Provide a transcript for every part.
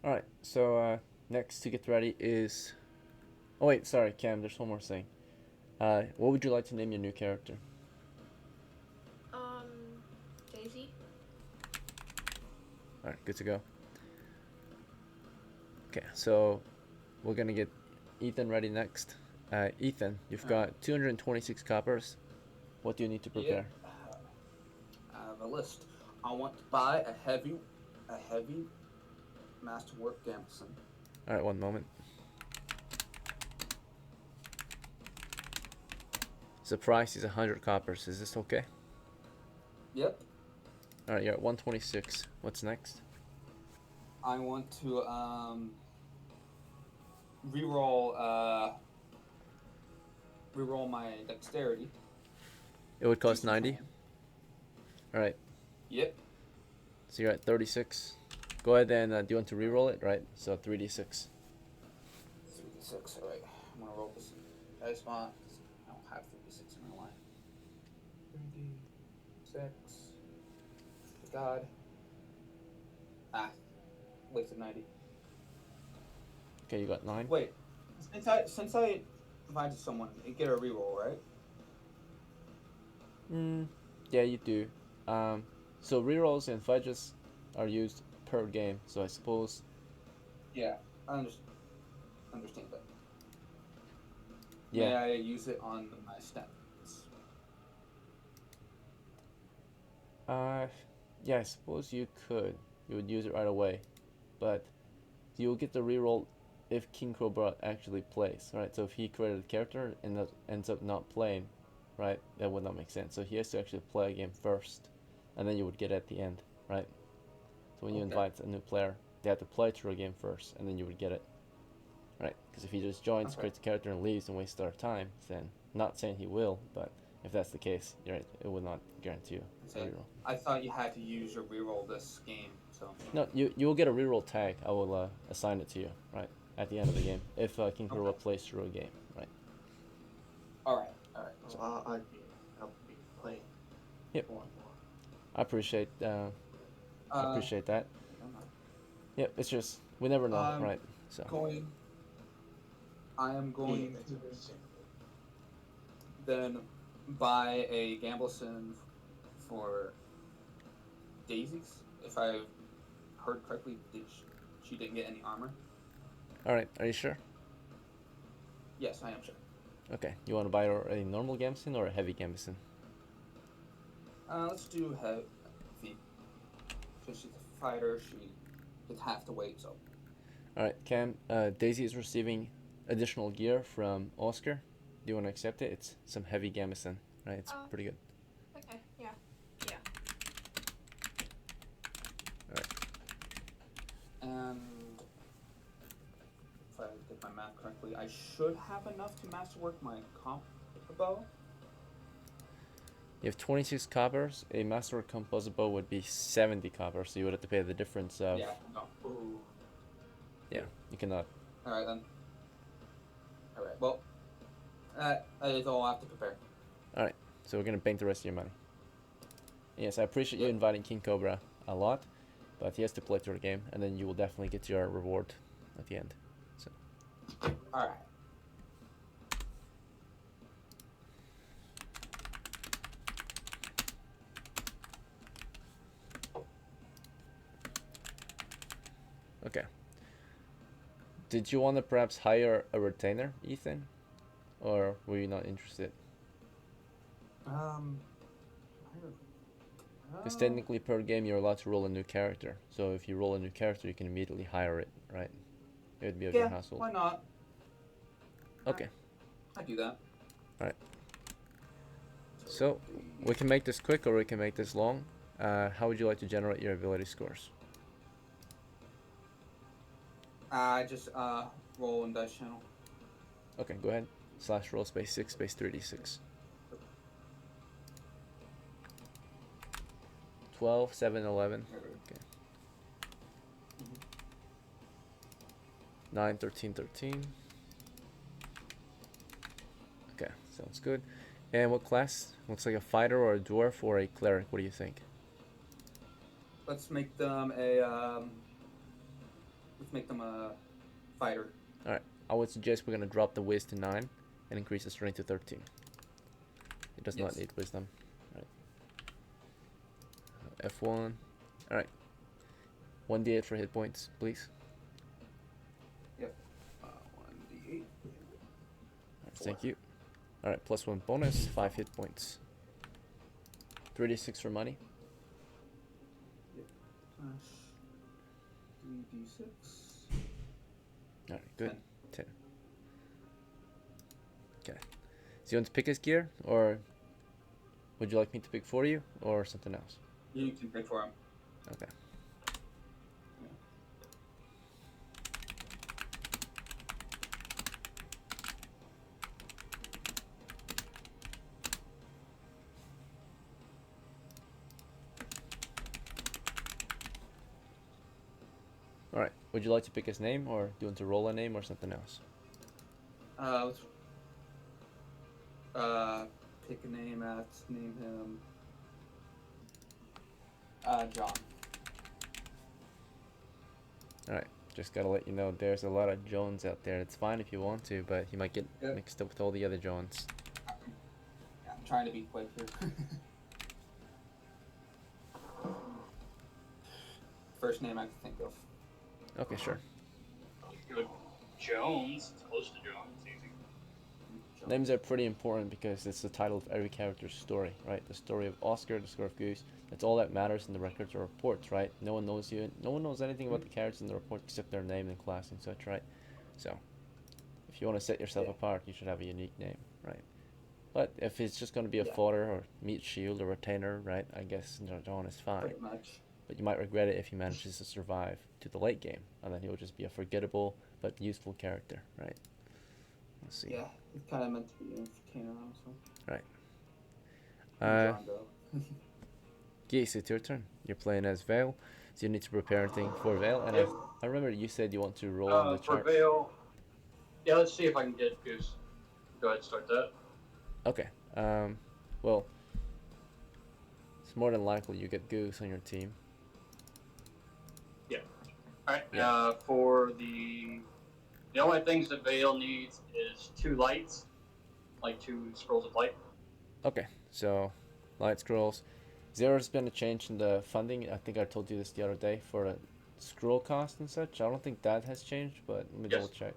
All right. So next to get ready is. Oh wait, sorry, Cam. There's one more thing. What would you like to name your new character? Daisy. All right, good to go. Okay, so we're gonna get Ethan ready next. Ethan, you've All right. got 226 coppers. What do you need to Yep. prepare? I have a list. I want to buy a heavy masterwork gambeson. All right, one moment. The price is 100 coppers. Is this okay? Yep. All right, you're at 126. What's next? I want to reroll reroll my dexterity It would cost using 90. command. All right, Yep. so you're at 36. Go ahead and do you want to re-roll it? Right, so 3d6. 3d6. All right. I'm gonna roll this. I just want. I don't have 3d6 in my life. 3d6. God. Ah. Wasted 90. Okay, you got 9. Wait. Since I provide to someone, you get a reroll, right? Mm, yeah, you do. Um, so rerolls and fudges are used per game. So I suppose, Yeah. I understand that. yeah, May I use it on my stats? uh, yeah, I suppose you could. You would use it right away, but you'll get the reroll if King Cobra actually plays, right? So if he created a character and that ends up not playing, right, that would not make sense. So he has to actually play a game first, and then you would get it at the end, right? So when you Okay. invite a new player, they have to play through a game first, and then you would get it, right? Because if he just joins, Okay. creates a character, and leaves and wastes our time, then not saying he will, but if that's the case, you're right, it would not guarantee you a Say, reroll. I thought you had to use your reroll this game, so. No, you will get a reroll tag. I will assign it to you, right, at the end of the game if King Okay. Kuro plays through a game, right? All right. All right. So, So I'll be playing yep, more and more. I appreciate I Uh, appreciate that. never mind. Yep, it's just we never know, I'm right? So, going. I am Yeah, going that's to understandable. then buy a Gambleson for Daisies. If I heard correctly, she didn't get any armor? all right, are you sure? Yes, I am sure. Okay, you want to buy her a normal Gamson or a heavy Gamson? Let's do heavy. Because she's a fighter, she did have to wait, so. All right, Cam. Daisy is receiving additional gear from Oscar. Do you want to accept it? It's some heavy Gamison, right? It's Oh, pretty good. okay. Yeah. Yeah. All right. And if I did my math correctly, I should have enough to masterwork my combo. You have 26 coppers. A master composite bow would be 70 coppers, so you would have to pay the difference of. Yeah, no. Ooh, Yeah, you cannot. Alright then. Alright, well, that is all I have to prepare. All right, so we're gonna bank the rest of your money. Yes, I appreciate you Yep. inviting King Cobra a lot, but he has to play through the game, and then you will definitely get your reward at the end. So, Alright. okay. Did you want to perhaps hire a retainer, Ethan, or were you not interested? Um, Because technically, per game, you're allowed to roll a new character. So if you roll a new character, you can immediately hire it, right? It would be of your yeah, household. why not? Okay. I do that. All right. So we can make this quick or we can make this long. How would you like to generate your ability scores? I just roll in dice channel. Okay, go ahead. Slash roll space 6 space 3d6. 12, 7, 11. Okay. 9, 13, 13. Okay, sounds good. And what class? Looks like a fighter or a dwarf or a cleric. What do you think? Let's make them a Let's make them a fighter. I would suggest we're gonna drop the Wiz to 9 and increase the strength to 13. It does not Yes. need wisdom. Right. F1. Alright. 1d8 for hit points, please. 1d8. Alright, thank you. Alright, plus 1 bonus, 5 hit points. 3d6 for money. Plus 3d6. Alright, good. 10. Okay. So you want to pick his gear, or would you like me to pick for you, or something else? You can pick for him. Okay. Alright, would you like to pick his name, or do you want to roll a name, or something else? Let's pick a name. Name him John. Alright, just gotta let you know there's a lot of Jones out there. It's fine if you want to, but you might get Yeah. mixed up with all the other Jones. Yeah, I'm trying to be quick here. First name I can think of. Okay, sure. Good. Jones. It's close to Jones. It's easy. John. Names are pretty important because it's the title of every character's story, right? The story of Oscar, the story of Goose. That's all that matters in the records or reports, right? No one knows you. No one knows anything about the characters in the report except their name and class and such, right? So, if you want to set yourself Yeah. apart, you should have a unique name, right? But if it's just going to be a Yeah. fodder or meat shield or retainer, right? I guess John is fine. Pretty much. But you might regret it if he manages to survive to the late game, and then he'll just be a forgettable but useful character, right? Let's see. Yeah, it's kind of meant to be in Kano, so. Uh, John Doe. Geese, it's your turn. You're playing as Vale, so you need to prepare anything for Vale. And Yep. I remember you said you want to roll on the For chart. Vale. Yeah, let's see if I can get Goose. Go ahead and start that. Okay. Well, it's more than likely you get Goose on your team. Alright, Yeah. For the only things that Vale needs is 2 lights, like 2 scrolls of light. Okay, so light scrolls. There's been a change in the funding. I think I told you this the other day for the scroll cost and such. I don't think that has changed, but let me Yes. double check.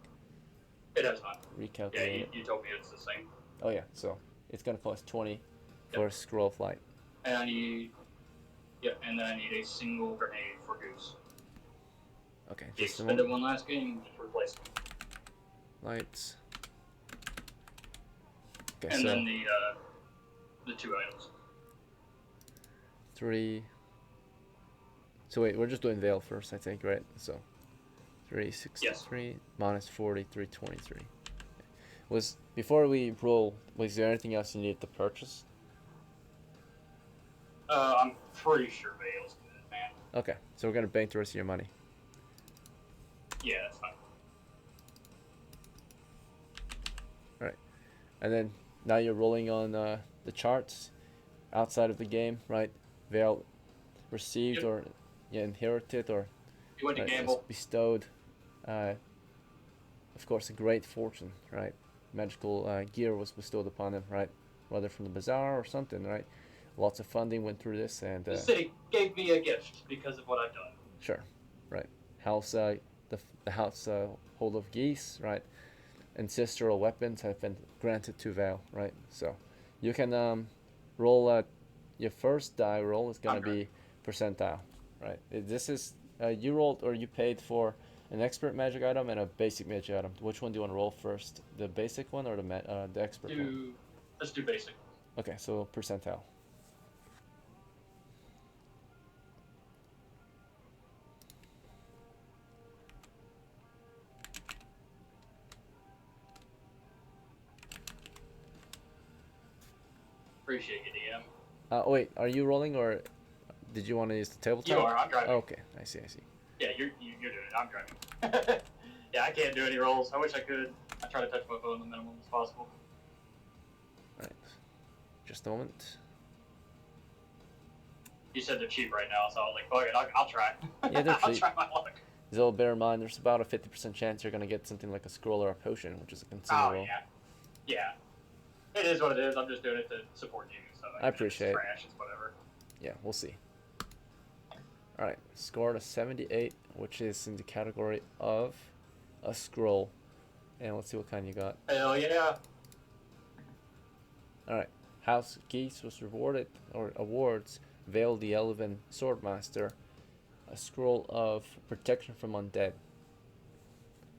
It has not. Yeah, Recalculate it. you told me it's the same. Oh yeah, so it's gonna cost 20 for a scroll of light. And I need, and then I need a single grenade for Goose. Okay, He just a expended moment. one last game, just replace it. Lights. Okay, And so then the 2 items. 3. So wait, we're just doing Veil first, I think, right? So 363 minus 40, 323. Was before we roll, was there anything else you needed to purchase? I'm pretty sure Vale's good, man. Okay, so we're gonna bank the rest of your money. Yeah, that's fine. And then now you're rolling on the charts outside of the game, right? Veil received Yep. or inherited or You went to was gamble. bestowed, of course, a great fortune, right? Magical gear was bestowed upon him, right? Whether from the bazaar or something, right? Lots of funding went through this, and The city gave me a gift because of what I've done. sure, right? House, the house hold of geese, right? Ancestral weapons have been granted to Val, right? So you can roll your first die roll is gonna be percentile, right? This is you rolled or you paid for an expert magic item and a basic magic item. Which one do you want to roll first? The basic one or the expert one? Let's do basic. Okay, so percentile. Appreciate you, DM. Oh wait, are you rolling or did you want to use the tabletop? You are. I'm driving. Oh, okay, I see. Yeah, you're doing it. I'm driving. Yeah, I can't do any rolls. I wish I could. I try to touch my phone the minimum as possible. Right, just a moment. You said they're cheap right now, so I was like, fuck it, I'll try. Yeah, they're I'll cheap. try my luck. So bear in mind, there's about a 50% chance you're gonna get something like a scroll or a potion, which is a Oh consumable. yeah, yeah. It is what it is. I'm just doing it to support you. So I appreciate it. It's trash. It's whatever. Yeah, we'll see. Alright, scored a 78, which is in the category of a scroll. And let's see what kind you got. Hell yeah. Alright, House Geese was rewarded, or awards, Vale the Elven Swordmaster, a scroll of protection from undead.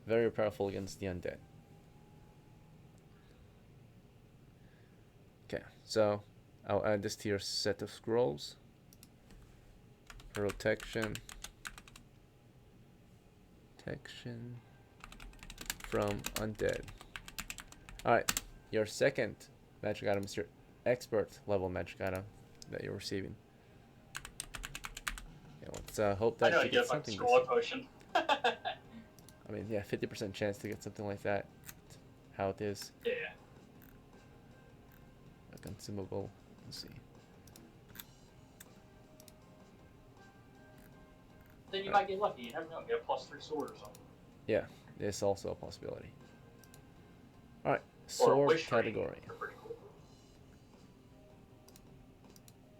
Very powerful against the undead. Okay, so I'll add this to your set of scrolls. Protection from undead. Alright, your second magic item is your expert level magic item that you're receiving. Yeah, let's hope I that know you you get get like a something scroll decent. potion. I mean, yeah, 50% chance to get something like that. That's how it is. Yeah. A consumable. Let's see. Then you might get lucky. You never know. Get a +3 sword or something. Yeah, it's also a possibility. Alright, Or a sword wish ring. category. They're pretty cool.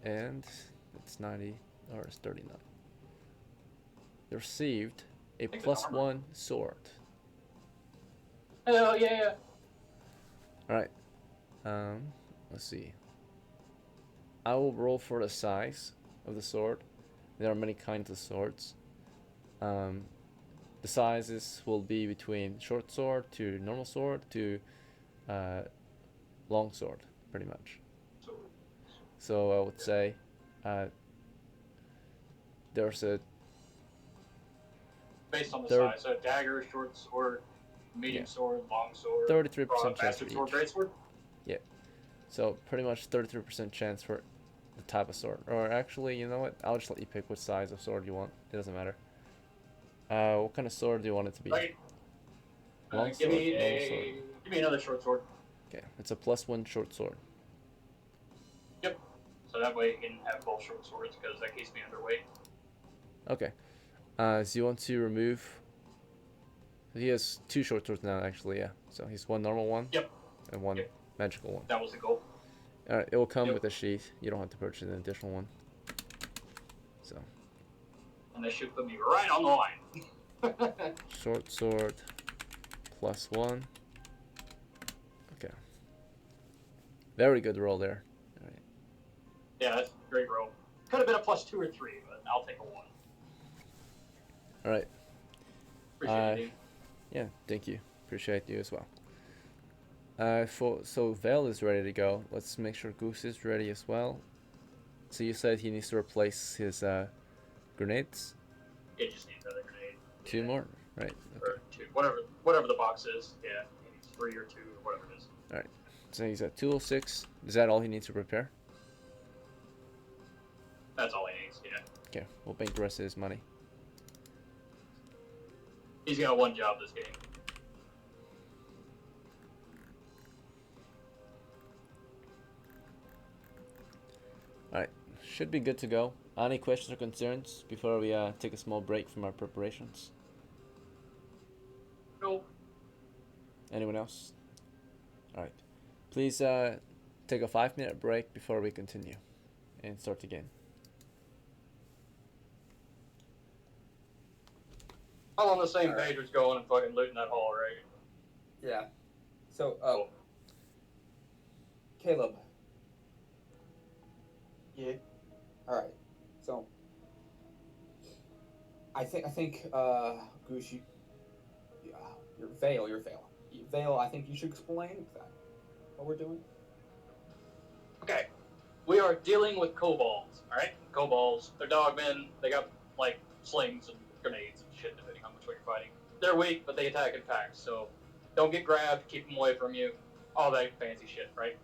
And it's 90, or it's 39. You received a think it's +1 armor. sword. Hell yeah. Alright. Let's see. I will roll for the size of the sword. There are many kinds of swords. The sizes will be between short sword to normal sword to long sword, pretty much. So I would say there's a Based on the Third- size. So dagger, short sword, medium Yeah. sword, long sword, 33% chance bastard for sword, each. great sword. So pretty much 33% chance for the type of sword. Or actually, you know what? I'll just let you pick which size of sword you want. It doesn't matter. What kind of sword do you want it to be? Right. Long Give sword, me normal sword. give me another short sword. Okay, it's a +1 short sword. So that way you can have both short swords because that keeps me underweight. Okay. So you want to remove... He has 2 short swords now, actually, yeah. So he's one normal one. Yep. And one Yep. magical one. That was the goal. Alright, it will come Yep. with a sheath. You don't have to purchase an additional one. So, And that should put me right on the line. short sword +1. Okay. Very good roll there. Alright. Yeah, that's a great roll. Could have been a +2 or 3, but I'll take a 1. Alright. Appreciate it. Yeah, thank you. Appreciate you as well. So Vel is ready to go. Let's make sure Goose is ready as well. So you said he needs to replace his grenades. It just needs another grenade. 2 more, right? Or 2, whatever the box is. Yeah, he needs 3 or 2 or whatever it is. So he's at 206. Is that all he needs to prepare? That's all he needs. Yeah, Okay, we'll bank the rest of his money. he's got 1 job this game. Should be good to go. Any questions or concerns before we take a small break from our preparations? Nope. Anyone else? Alright. Please take a 5-minute break before we continue and start again. I'm on the same Alright. page as going and fucking looting that hall, right? Yeah. So, Cool. Caleb. Yeah. All right. So, I think, Goose, your Vale. Vale, I think you should explain that. What we're doing. Okay. We are dealing with kobolds, alright? Kobolds, they're dogmen, they got, like, slings and grenades and shit, depending on which way you're fighting. They're weak, but they attack in packs, so don't get grabbed, keep them away from you, all that fancy shit, right?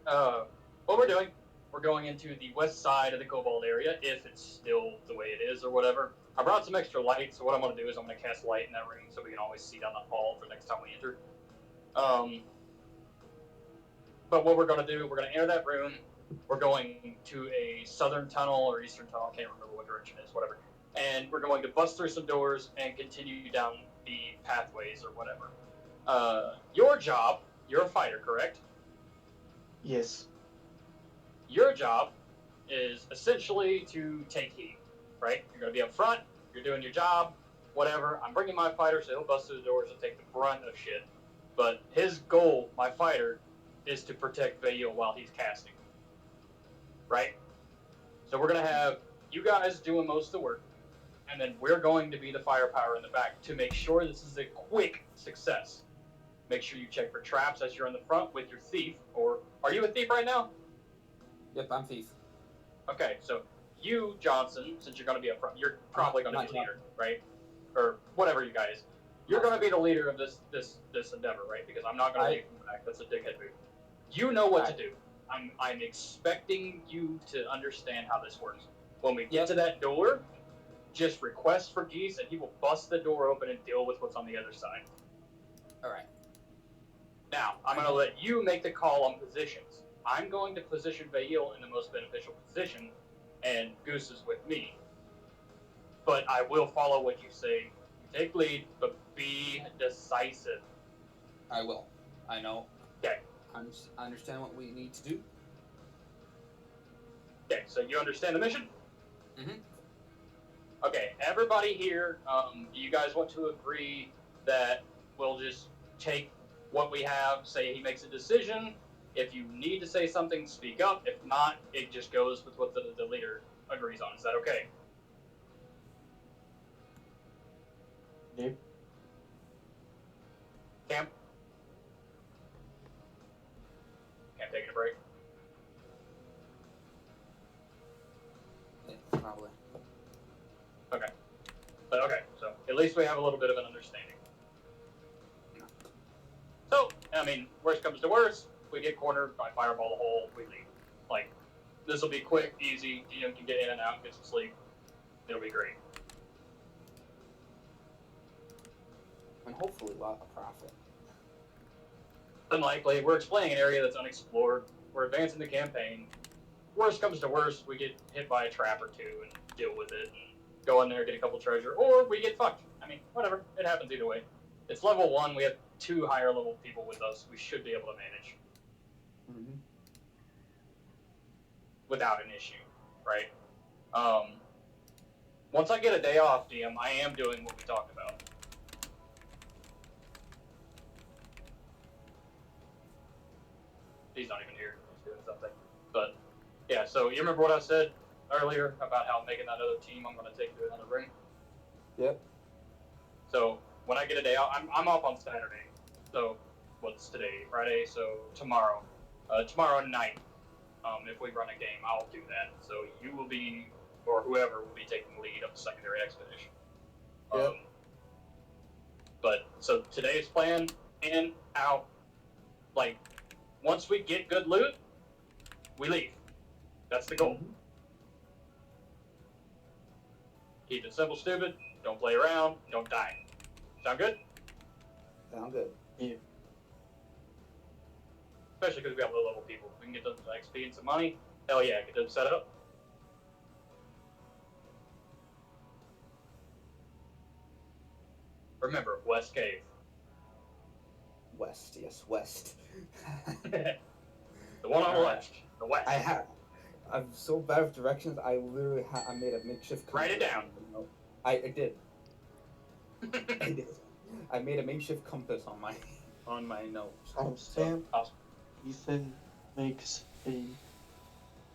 What we're doing, we're going into the west side of the kobold area, if it's still the way it is or whatever. I brought some extra light, so what I'm going to do is I'm going to cast light in that ring so we can always see down the hall for next time we enter. But what we're going to do, we're going to enter that room, we're going to a southern tunnel or eastern tunnel, I can't remember what direction it is, whatever. and we're going to bust through some doors and continue down the pathways or whatever. Your job, you're a fighter, correct? Yes. Your job is essentially to take heat, right? You're going to be up front, you're doing your job, whatever. I'm bringing my fighter, so he'll bust through the doors and take the brunt of shit. But his goal, my fighter, is to protect Vail while he's casting. Right? So we're going to have you guys doing most of the work, and then we're going to be the firepower in the back to make sure this is a quick success. Make sure you check for traps as you're in the front with your thief, or are you a thief right now? Yep, I'm thief. Okay, so you, Johnson, since you're going to be up front, you're probably going to be Not the leader, right? Or whatever you guys. You're going to be the leader of this endeavor, right? Because I'm not going to leave him back. That's a dickhead move. You know what to do. I'm expecting you to understand how this works. When we get to that door, just request for Geese, and he will bust the door open and deal with what's on the other side. All right. Now, I'm going to let you make the call on positions. I'm going to position Vail in the most beneficial position, and Goose is with me. But I will follow what you say. Take lead, but be decisive. I will. I know. Okay. I understand what we need to do. Okay, so you understand the mission? Mhm. Okay, everybody here, do you guys want to agree that we'll just take what we have, say he makes a decision? If you need to say something, speak up. If not, it just goes with what the leader agrees on. Is that okay? Yep. Cam? Cam taking a break? Yeah, probably. Okay. But okay, so at least we have a little bit of an understanding. So, I mean, worst comes to worst, we get cornered, I fireball the hole, we leave. Like, this will be quick, easy, GM can get in and out, get some sleep. It'll be great. And hopefully a lot of profit. Unlikely, we're exploring an area that's unexplored, we're advancing the campaign. Worst comes to worst, we get hit by a trap or two and deal with it, and go in there, get a couple treasure, or we get fucked. I mean, whatever, it happens either way. It's level 1, we have 2 higher level people with us, we should be able to manage. Mm-hmm. Without an issue, right? Once I get a day off, DM, I am doing what we talked about. He's not even here. He's doing something. But, yeah, so you remember what I said earlier about how making that other team I'm going to take to another ring? Yep. So, when I get a day off, I'm off on Saturday. So, what's today? Friday? So, tomorrow. Tomorrow night, if we run a game, I'll do that. So, you will be, or whoever will be taking the lead of the secondary expedition. Yep. But, so today's plan, in, out, like, once we get good loot, we leave. That's the goal. Keep it simple, stupid. Don't play around. Don't die. Sound good? Sound good. Yeah. Especially because we got low-level people. We can get them XP and some money. Hell yeah, get them set up. Remember, West Cave. West, yes, west. The one on the left. The west. I'm so bad with directions. I literally I made a makeshift compass. Write it down. I did. I did. I made a makeshift compass on my notes. Timestamp. Awesome. Ethan makes a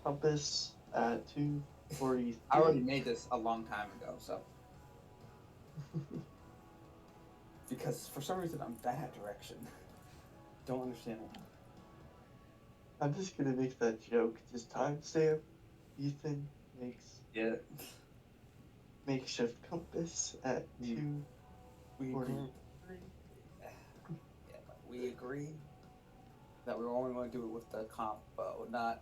compass at 2:43. I already made this a long time ago, so because for some reason I'm bad at direction. Don't understand why. I'm just gonna make that joke. Just timestamp. Ethan makes Yeah. makeshift compass at We 2:43. we agree that we're only going to do it with the combo, not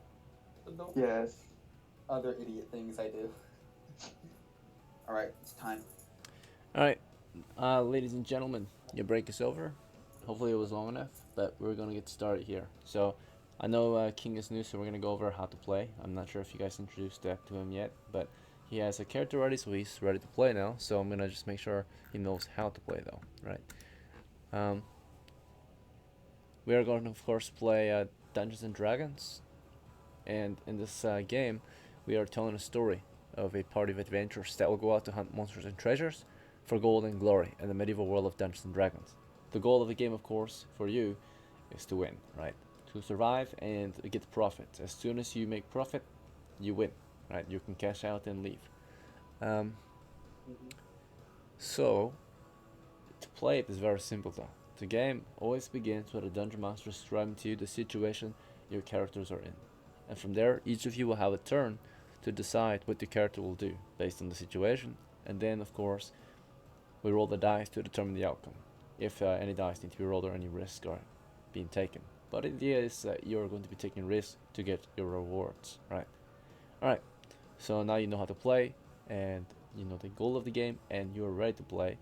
the Yes. other idiot things I do. All right, it's time. All right, ladies and gentlemen, your break is over. Hopefully it was long enough, but we're gonna get started here. So, I know King is new, so we're gonna go over how to play. I'm not sure if you guys introduced that to him yet, but he has a character ready, so he's ready to play now. So I'm gonna just make sure he knows how to play though, right? Um, we are going to of course play Dungeons and Dragons, and in this game, we are telling a story of a party of adventurers that will go out to hunt monsters and treasures for gold and glory in the medieval world of Dungeons and Dragons. The goal of the game, of course, for you, is to win, right? To survive and get profit. As soon as you make profit, you win, right? You can cash out and leave. Um, Mhm. so, to play it is very simple though. The game always begins with a dungeon master describing to you the situation your characters are in. And from there, each of you will have a turn to decide what your character will do based on the situation. And then, of course, we roll the dice to determine the outcome. If any dice need to be rolled or any risk are being taken. But the idea is that you're going to be taking risks to get your rewards, right? Alright, so now you know how to play, and you know the goal of the game, and you're ready to play.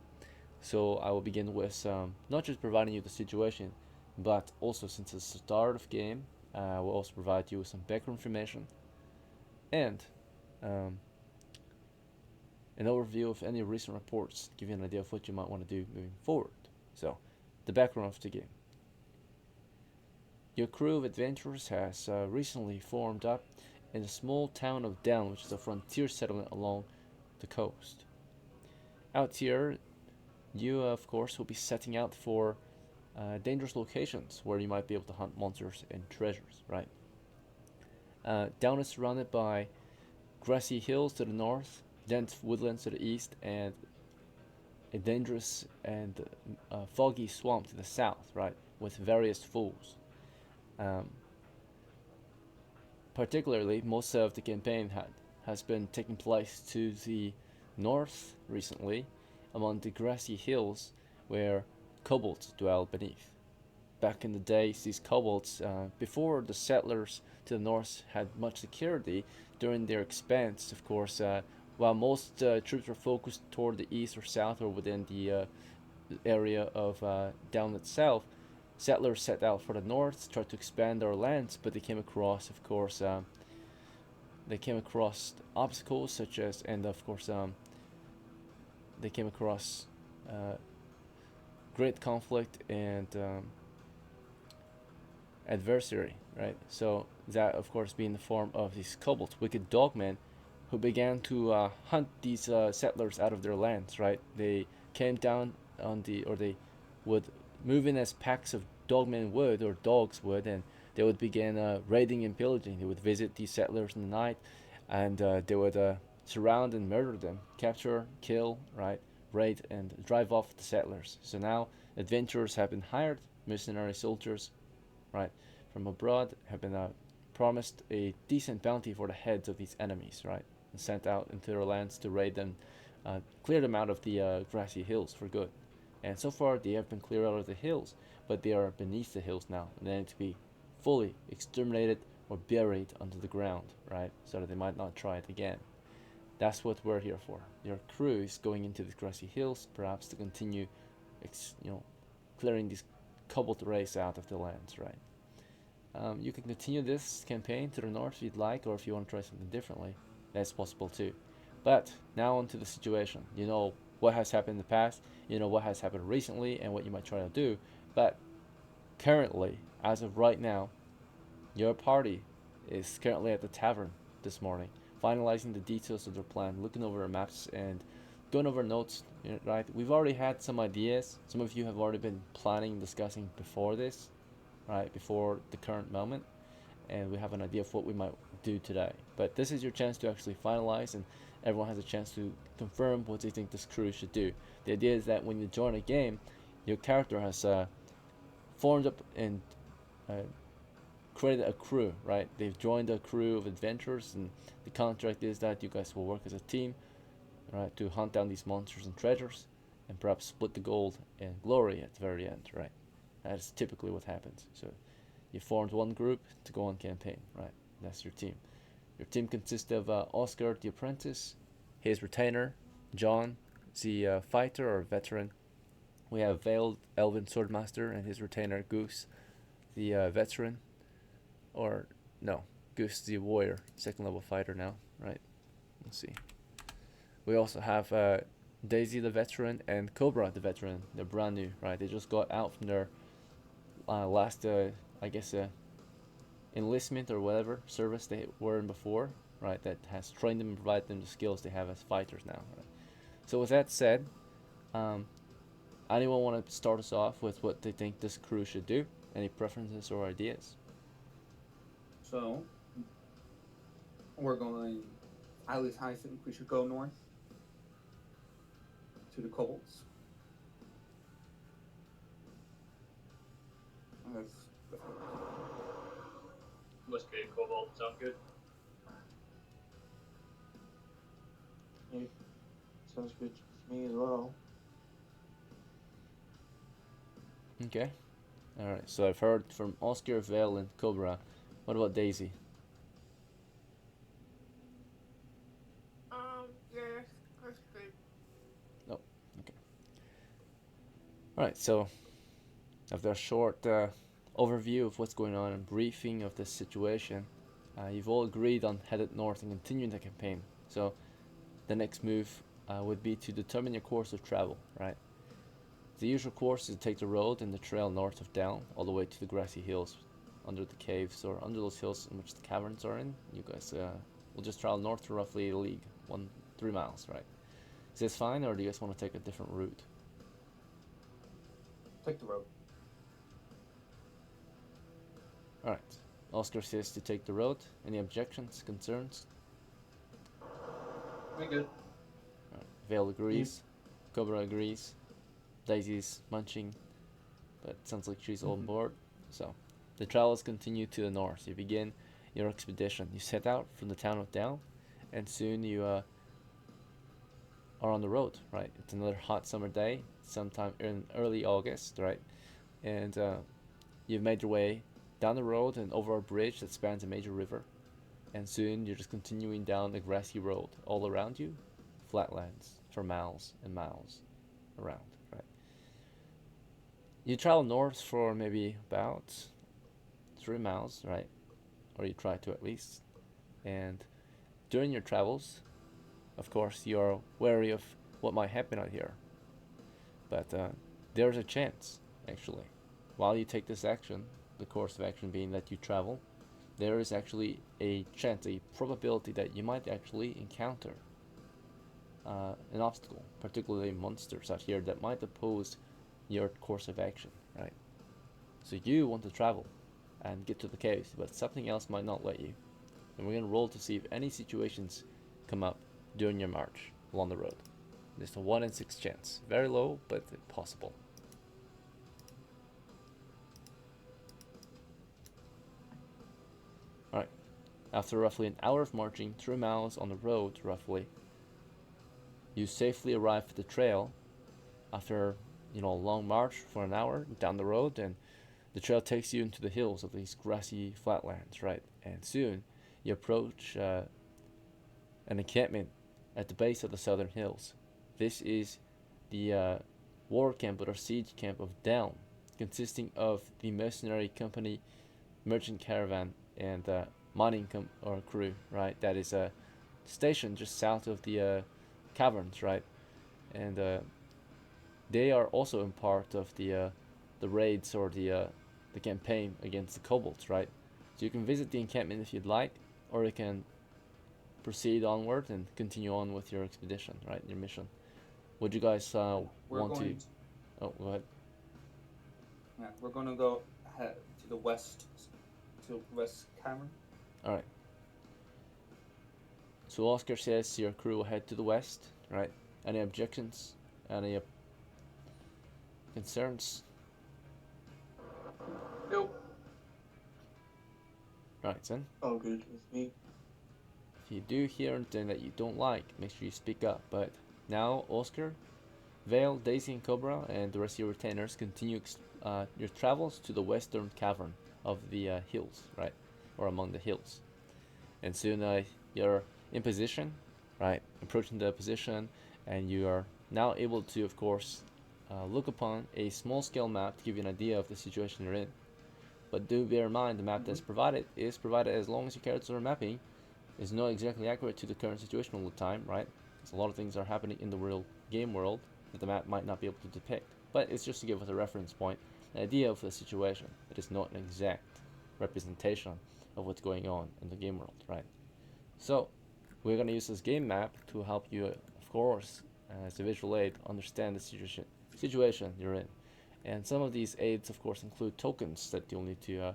So I will begin with not just providing you the situation, but also since it's the start of game, I will also provide you with some background information and um, an overview of any recent reports, give you an idea of what you might want to do moving forward. So, the background of the game. Your crew of adventurers has recently formed up in the small town of Down, which is a frontier settlement along the coast. Out here, you of course will be setting out for dangerous locations where you might be able to hunt monsters and treasures, right? Down is surrounded by grassy hills to the north, dense woodlands to the east, and a dangerous and foggy swamp to the south, right? With various falls. Um, Particularly, most of the campaign has been taking place to the north recently, among the grassy hills where kobolds dwell beneath. Back in the days, these kobolds, before the settlers to the north had much security during their expanse, of course, while most troops were focused toward the east or south or within the area of down itself, settlers set out for the north, tried to expand their lands, but they came across, of course, obstacles such as, and of course, they came across uh, great conflict and adversary, right? So that, of course, being the form of these kobolds, wicked dogmen, who began to hunt these settlers out of their lands, right? They came down on or they would move in as packs of dogmen would, or dogs would, and they would begin raiding and pillaging. They would visit these settlers in the night, and they would surround and murder them, capture, kill, right? Raid and drive off the settlers. So now adventurers have been hired, mercenary soldiers, right, from abroad, have been promised a decent bounty for the heads of these enemies, right, and sent out into their lands to raid them, clear them out of the grassy hills for good. And so far, they have been cleared out of the hills, but they are beneath the hills now, and they need to be fully exterminated or buried under the ground, right, so that they might not try it again. That's what we're here for. Your crew is going into these grassy hills, perhaps to continue, clearing these kobold race out of the lands, right? You can continue this campaign to the north if you'd like, or if you want to try something differently, that's possible too. But now onto the situation. You know what has happened in the past, you know what has happened recently, and what you might try to do. But currently, as of right now, your party is currently at the tavern this morning, finalizing the details of their plan, looking over their maps, and going over notes. Right? We've already had some ideas. Some of you have already been planning and discussing before this, right? Before the current moment, and we have an idea of what we might do today. But this is your chance to actually finalize, and everyone has a chance to confirm what they think this crew should do. The idea is that when you join a game, your character has formed up and created a crew, right? They've joined a crew of adventurers, and the contract is that you guys will work as a team, right, to hunt down these monsters and treasures, and perhaps split the gold and glory at the very end, right? That's typically what happens. So you formed one group to go on campaign, right? That's your team. Your team consists of Oscar the apprentice, his retainer, John the fighter or veteran. We have Veiled Elven Swordmaster and his retainer Goose the veteran, or no, Goose the warrior, second level fighter now, right? Let's see. We also have Daisy the veteran and Cobra the veteran. They're brand new, right? They just got out from their last, I guess, enlistment or whatever service they were in before, right? That has trained them and provided them the skills they have as fighters now. Right? So with that said, anyone want to start us off with what they think this crew should do? Any preferences or ideas? So, we're going. At least I think we should go north to the Kobolds. That's Westgate Cobalt sound good. Sounds good to me as well. Okay. Alright, so I've heard from Oscar, Vale, and Cobra. What about Daisy? Yeah, that's good. Alright, so after a short overview of what's going on and briefing of the situation, you've all agreed on headed north and continuing the campaign. So the next move would be to determine your course of travel, right? The usual course is to take the road and the trail north of Down, all the way to the grassy hills under the caves, or under those hills in which the caverns are in. You guys will just travel north for roughly a league, 3 miles, right? Is this fine, or do you guys want to take a different route? take the road. Alright, Oscar says to take the road. Any objections, concerns? We good. Alright, Vale agrees, Cobra agrees, Daisy's munching, but it sounds like she's on board. So, the travels continue to the north. You begin your expedition. You set out from the town of Down, and soon you are on the road, right? It's another hot summer day, sometime in early August, right? And you've made your way down the road and over a bridge that spans a major river, and soon you're just continuing down the grassy road. All around you, flatlands for miles and miles around, right? You travel north for maybe about 3 miles, right? Or you try to at least. And during your travels, of course, you're wary of what might happen out here. But there's a chance, actually. While you take this action, the course of action being that you travel, there is actually a chance, a probability that you might actually encounter an obstacle, particularly monsters out here that might oppose your course of action, right? So you want to travel and get to the caves, but something else might not let you. And we're going to roll to see if any situations come up during your march along the road. There's a 1 in 6 chance. Very low, but possible. Alright. After roughly an hour of marching 3 miles on the road, roughly, you safely arrive at the trail after, a long march for an hour down the road, and the trail takes you into the hills of these grassy flatlands, right? And soon you approach an encampment at the base of the southern hills. This is the war camp or siege camp of Down, consisting of the mercenary company, merchant caravan, and mining crew, right? That is stationed just south of the caverns, right? And they are also in part of the raids or the campaign against the kobolds, right? So you can visit the encampment if you'd like, or you can proceed onward and continue on with your expedition, right? Your mission. Would you guys want to? Oh, go ahead. Yeah, we're going to go head to the west, to West Cavern. All right. So Oscar says your crew will head to the west, right? Any objections? Any concerns? Nope. Right, then. All good with me. If you do hear anything that you don't like, make sure you speak up. But now, Oscar, Vale, Daisy, and Cobra, and the rest of your retainers continue your travels to the western cavern of the hills, right? Or among the hills. And soon you're in position, right? Approaching the position, and you are now able to, of course, look upon a small-scale map to give you an idea of the situation you're in. But do bear in mind, the map that's provided is provided as long as your characters are mapping is not exactly accurate to the current situation all the time, right? because a lot of things are happening in the real game world that the map might not be able to depict. But it's just to give us a reference point, an idea of the situation. It is not an exact representation of what's going on in the game world, right? So we're going to use this game map to help you, of course, as a visual aid, understand the situation you're in. And some of these aids, of course, include tokens that you'll need to,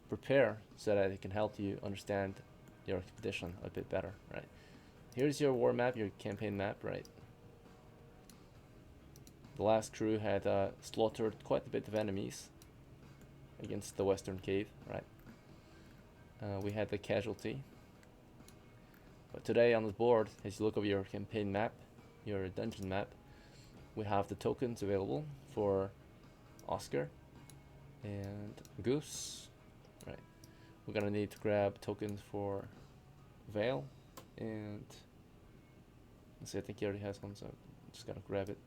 prepare so that it can help you understand your expedition a bit better, right? Here's your war map, your campaign map, right? The last crew had slaughtered quite a bit of enemies against the Western Cave, right? We had the casualty. But today on the board, as you look over your campaign map, your dungeon map, we have the tokens available for Oscar and Goose, right? We're gonna need to grab tokens for Vale, and let's see, I think he already has one, so I'm just gonna grab it.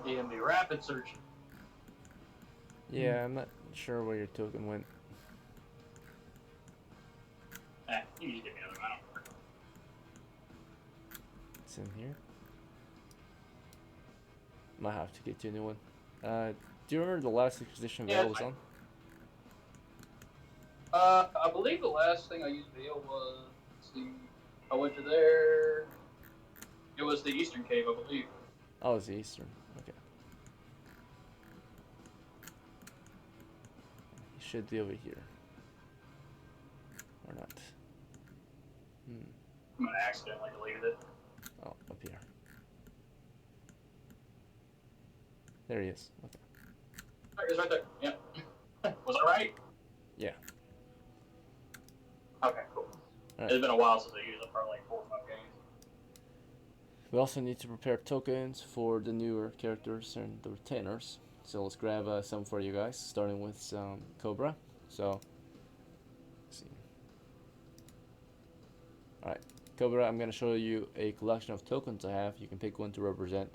DMV rapid search. Yeah, I'm not sure where your token went. You can just give me another one. I don't care. It's in here. Might have to get you a new one. Do you remember the last expedition Yeah, Vale it's was fine. on? I believe the last thing I used Veil was I went to there. It was the Eastern Cave, I believe. Oh, it's the Eastern. Okay. It should be over here. Or not. I'm gonna accidentally deleted it. Oh, up here. There he is. Okay. There it is, right there. Yep. Was I right? Yeah. Okay, cool. Alright. It's been a while since I used it, probably like 4 or 5 games. We also need to prepare tokens for the newer characters and the retainers. So let's grab some for you guys, starting with some Cobra. So, let's see. Alright, Cobra, I'm going to show you a collection of tokens I have. You can pick one to represent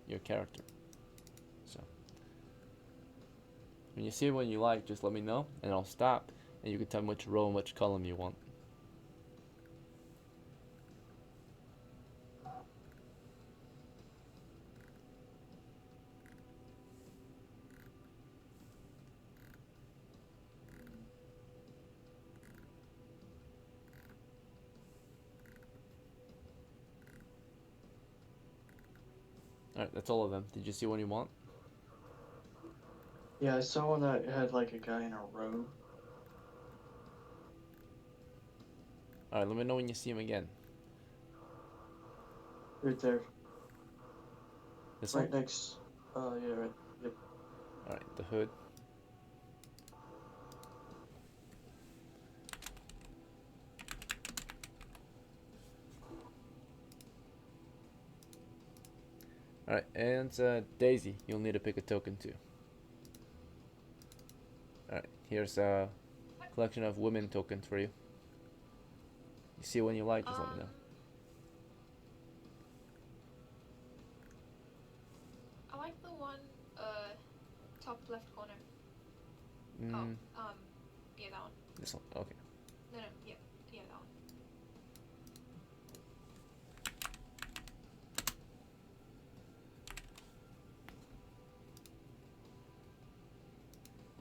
your character. So, when you see one you like, just let me know, and I'll stop, and you can tell me which row and which column you want. Alright, that's all of them. Did you see one you want? Yeah, I saw one that had like a guy in a robe. Alright, let me know when you see him again. Right there. This Right one? next. Yeah, right. Yep. Alright, the hood. Alright, and Daisy, you'll need to pick a token too. Alright, here's a collection of women tokens for you. You see one you like, just let me know. I like the one, top left corner. Mm, Yeah, that one. this one, okay. No, yeah, that one.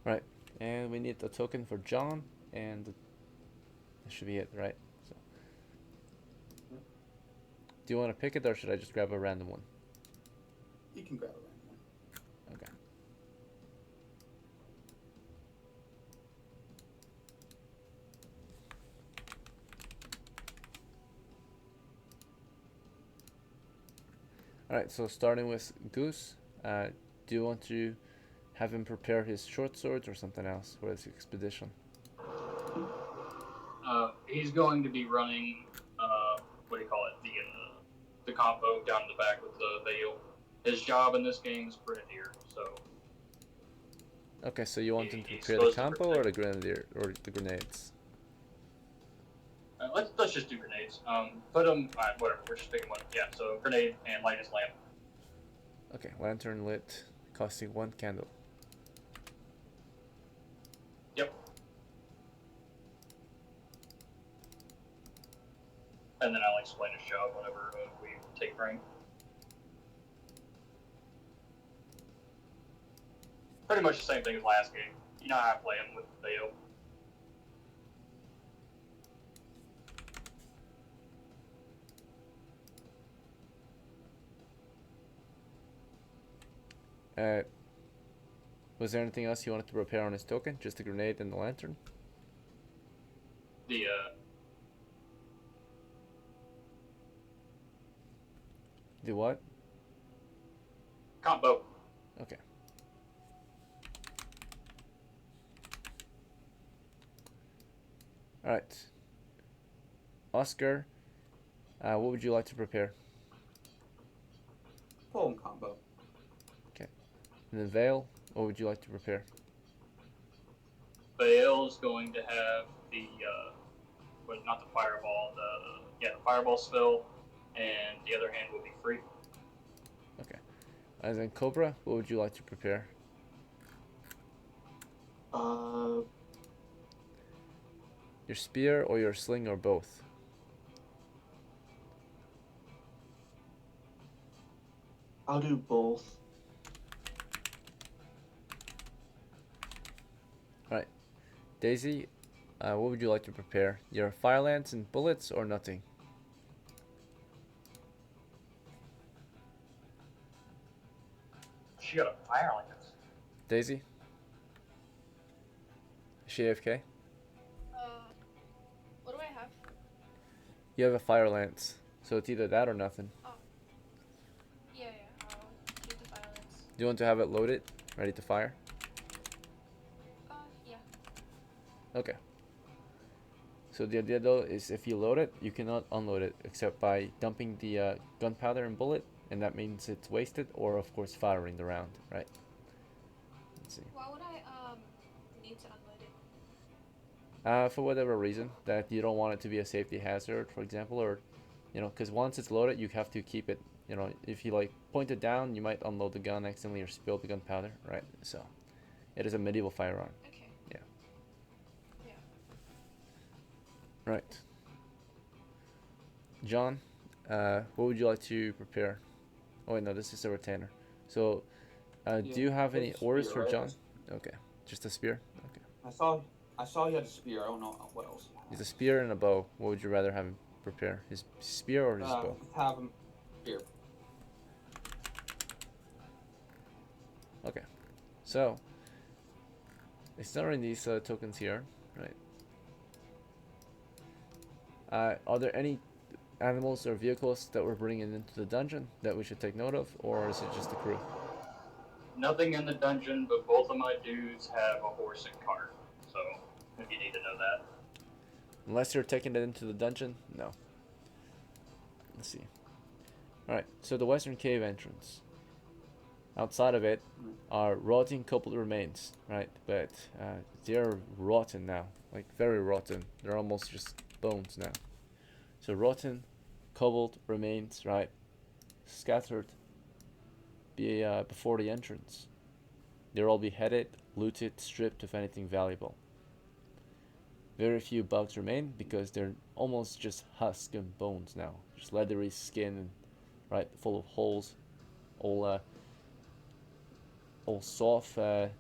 Right, and we need a token for John, and that should be it, right? So, do you want to pick it, or should I just grab a random one? You can grab a random one. Okay. Alright, so starting with Goose, do you want to have him prepare his short swords or something else for this expedition? He's going to be running, what do you call it, the combo down in the back with the Veil. His job in this game is Grenadier, so Okay, so you want them to He's prepare the supposed to combo or protect- the grenadier or the grenades? let's just do grenades. Put them. Whatever. We're just picking one. Yeah. So grenade and light his lamp. Okay, lantern lit, costing 1 candle. Yep. And then I'll explain his job whenever we take frame. Pretty much the same thing as last game. You know how I play him with Bayo. Was there anything else you wanted to prepare on his token? Just the grenade and the lantern? The The what? combo. Okay. Alright. Oscar, what would you like to prepare? Poem combo. And then Vale, what would you like to prepare? Bale's going to have the well, not the fireball, the fireball spell, and the other hand will be free. And then Cobra, what would you like to prepare? Uh, Your spear or your sling or both? I'll do both. Daisy, what would you like to prepare? Your fire lance and bullets or nothing? She got a fire lance. Daisy? Is she AFK? What do I have? You have a fire lance, so it's either that or nothing. Yeah, I'll keep the violence. Do you want to have it loaded, ready to fire? Yeah. Okay. So the idea though is if you load it, you cannot unload it except by dumping the gunpowder and bullet, and that means it's wasted, or of course firing the round, right? Let's see. Why would I need to unload it? For whatever reason that you don't want it to be a safety hazard, for example, or because once it's loaded, you have to keep it. If you like point it down, you might unload the gun accidentally or spill the gunpowder, right? So, it is a medieval firearm. Okay. Right. John, what would you like to prepare? Oh wait, no, this is a retainer. So, do you have any it's orders spear, for right? John? Okay, just a spear. Okay, I saw he had a spear. I don't know what else he he's has. a spear and a bow. What would you rather have him prepare? His spear or his bow? Have him here. Okay, so exploring these tokens here, right? Are there any animals or vehicles that we're bringing into the dungeon that we should take note of, or is it just the crew? Nothing in the dungeon, but both of my dudes have a horse and cart. So if you need to know that. Unless you're taking it into the dungeon, no. Let's see. Alright, so the western cave entrance. Outside of it are rotting coupled remains, right? But they're rotten now, like very rotten. They're almost just bones now. So rotten, cobbled remains, right? Scattered before the entrance. They're all beheaded, looted, stripped of anything valuable. Very few bugs remain because they're almost just husk and bones now. Just leathery skin, right, full of holes, all soft, or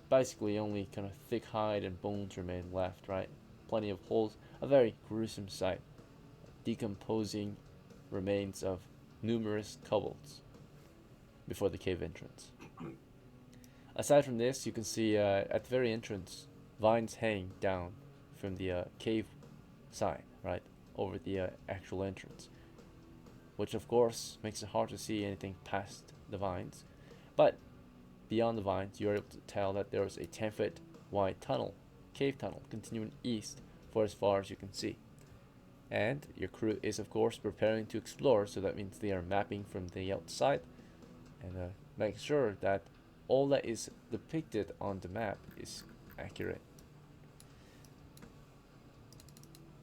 basically only kind of thick hide and bones remain left, right? Plenty of holes. A very gruesome sight. Decomposing remains of numerous kobolds before the cave entrance. Aside from this, you can see at the very entrance, vines hang down from the cave side, right, over the actual entrance, which of course makes it hard to see anything past the vines. But beyond the vines, you're able to tell that there is a 10-foot wide tunnel, cave tunnel, continuing east for as far as you can see. And your crew is of course preparing to explore, so that means they are mapping from the outside and making sure that all that is depicted on the map is accurate.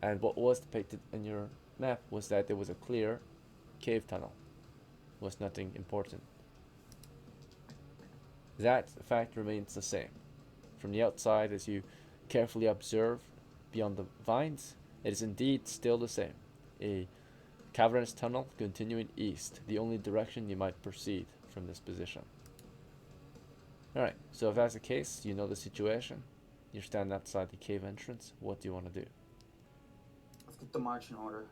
And what was depicted in your map was that there was a clear cave tunnel. Was nothing important. That fact remains the same. From the outside, as you carefully observe beyond the vines, it is indeed still the same. A cavernous tunnel continuing east, the only direction you might proceed from this position. Alright, so if that's the case, you know the situation. You're standing outside the cave entrance. What do you want to do? Let's get the march in order.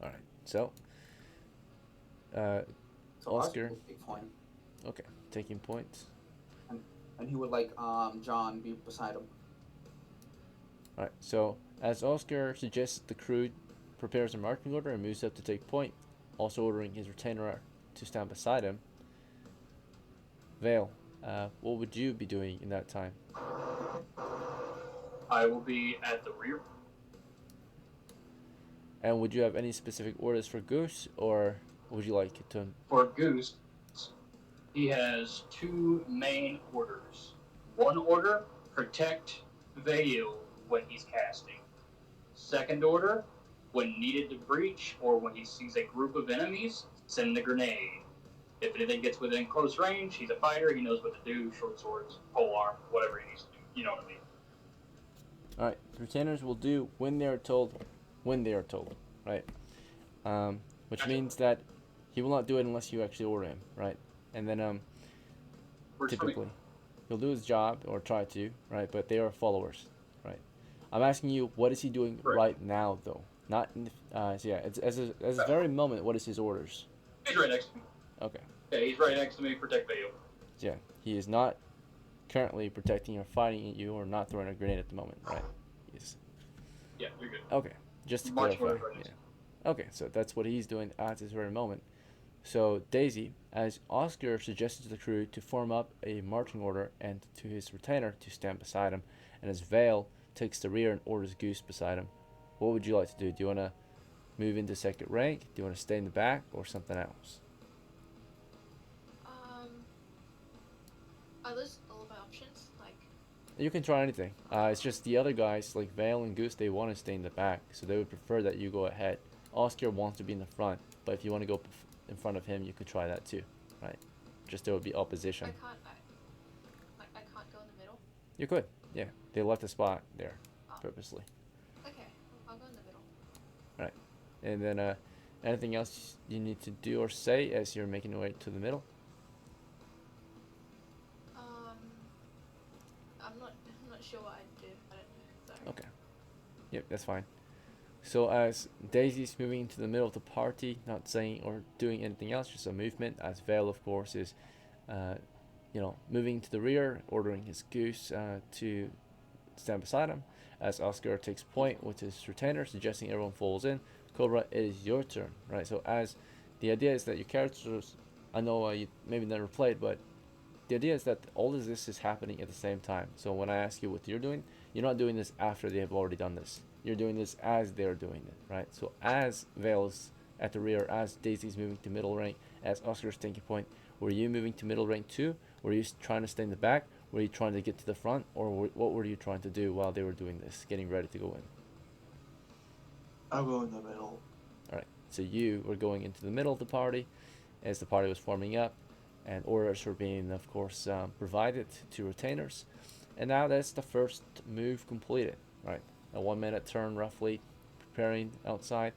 Alright, so So Oscar. will take point, Okay, taking points. and he would like John be beside him. Alright, so as Oscar suggests, the crew prepares a marching order and moves up to take point, also ordering his retainer to stand beside him. Vale, what would you be doing in that time? I will be at the rear. And would you have any specific orders for Goose, or would you like to? For Goose, he has two main orders. One order, protect Vale when he's casting. Second order, when needed to breach or when he sees a group of enemies, send the grenade. If anything gets within close range, he's a fighter, he knows what to do, short swords, pole arm, whatever he needs to do. You know what I mean? Alright, retainers will do when they are told, right? Which means that he will not do it unless you actually order him, right? And then Works for me. typically he'll do his job or try to, right? But they are followers, right? I'm asking you, what is he doing Right. right now, though? Not in the, so yeah, it's as a very moment. What is his orders? He's right next to me. Okay, Yeah, he's right next to me, protect Vale. yeah, he is not currently protecting or fighting you or not throwing a grenade at the moment, right? He's Yeah, you're good. okay. Just to March clarify, order right next yeah. to me. Okay, so that's what he's doing at this very moment. So Daisy, as Oscar suggested to the crew to form up a marching order and to his retainer to stand beside him, and as Vale takes the rear and orders Goose beside him, what would you like to do? Do you want to move into second rank? Do you want to stay in the back or something else? Are those all my options? Like, You can try anything. It's just the other guys, like Vale and Goose, they want to stay in the back, so they would prefer that you go ahead. Oscar wants to be in the front, but if you want to go in front of him, you could try that too, right? Just there would be opposition. I can't go in the middle. You could, yeah. They left a spot there Oh. purposely. Okay, I'll go in the middle. And then anything else you need to do or say as you're making your way to the middle? I'm not sure what I'd do. I don't know. Sorry. Okay. Yep, that's fine. So as Daisy's moving into the middle of the party, not saying or doing anything else, just a movement, as Vale, of course, is, moving to the rear, ordering his Goose to stand beside him, as Oscar takes point with his retainer, suggesting everyone falls in. Cobra, it is your turn, right? So as the idea is that your characters, I know you maybe never played, but the idea is that all of this is happening at the same time. So when I ask you what you're doing, you're not doing this after they have already done this. You're doing this as they're doing it, right? So as Vale's at the rear, as Daisy's moving to middle rank, as Oscar's taking point, were you moving to middle rank too? Were you trying to stay in the back? Were you trying to get to the front? Or what were you trying to do while they were doing this, getting ready to go in? I'll go in the middle. Alright, so you were going into the middle of the party as the party was forming up, and orders were being, of course, provided to retainers. And now that's the first move completed, right? A 1 minute turn roughly, preparing outside.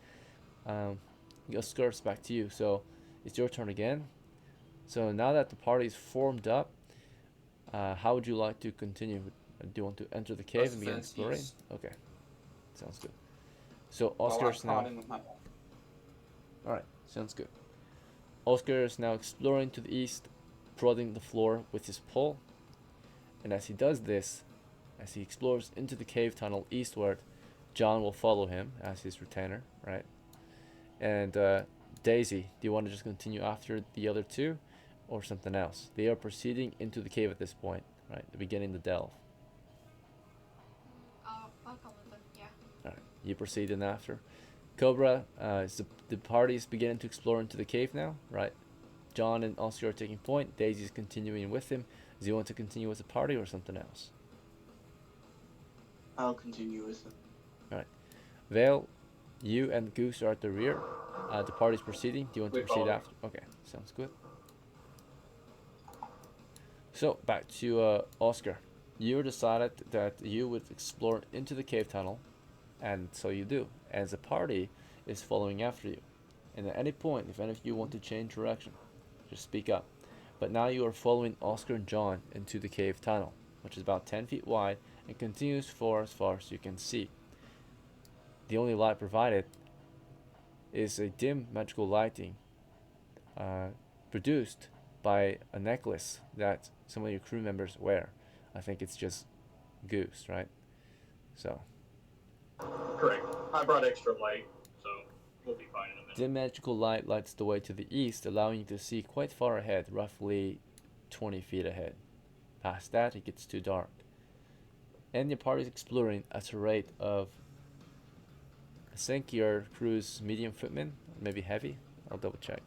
Oscar's back to you, so it's your turn again. So now that the party's formed up, how would you like to continue? Do you want to enter the cave Let's and begin advance exploring? east. Okay, sounds good. So While I'm Oscar's now. prodding with my ball. Alright, sounds good. Oscar is now exploring to the east, prodding the floor with his pole. And as he does this, as he explores into the cave tunnel eastward, John will follow him as his retainer, right? And Daisy, do you want to just continue after the other two or something else? They are proceeding into the cave at this point, right? They're beginning the delve. I'll come with them. Yeah. Alright, you proceed in after. Cobra, the party is beginning to explore into the cave now, right? John and Oscar are taking point. Daisy's continuing with him. Do you want to continue with the party or something else? I'll continue with them. Vale, you and Goose are at the rear. The party's proceeding. Do you want to We proceed follow. after? Okay, sounds good. So back to Oscar. You decided that you would explore into the cave tunnel, and so you do. As the party is following after you, and at any point, if any of you want to change direction, just speak up. But now you are following Oscar and John into the cave tunnel, which is about 10 feet wide and continues for as far as you can see. The only light provided is a dim magical lighting produced by a necklace that some of your crew members wear. I think it's just Goose, right? So, Correct. I brought extra light, so we'll be fine in a minute. dim magical light lights the way to the east, allowing you to see quite far ahead, roughly 20 feet ahead. Past that, it gets too dark. And your party is exploring at a rate of, I think your crew's medium footman, maybe heavy. I'll double check.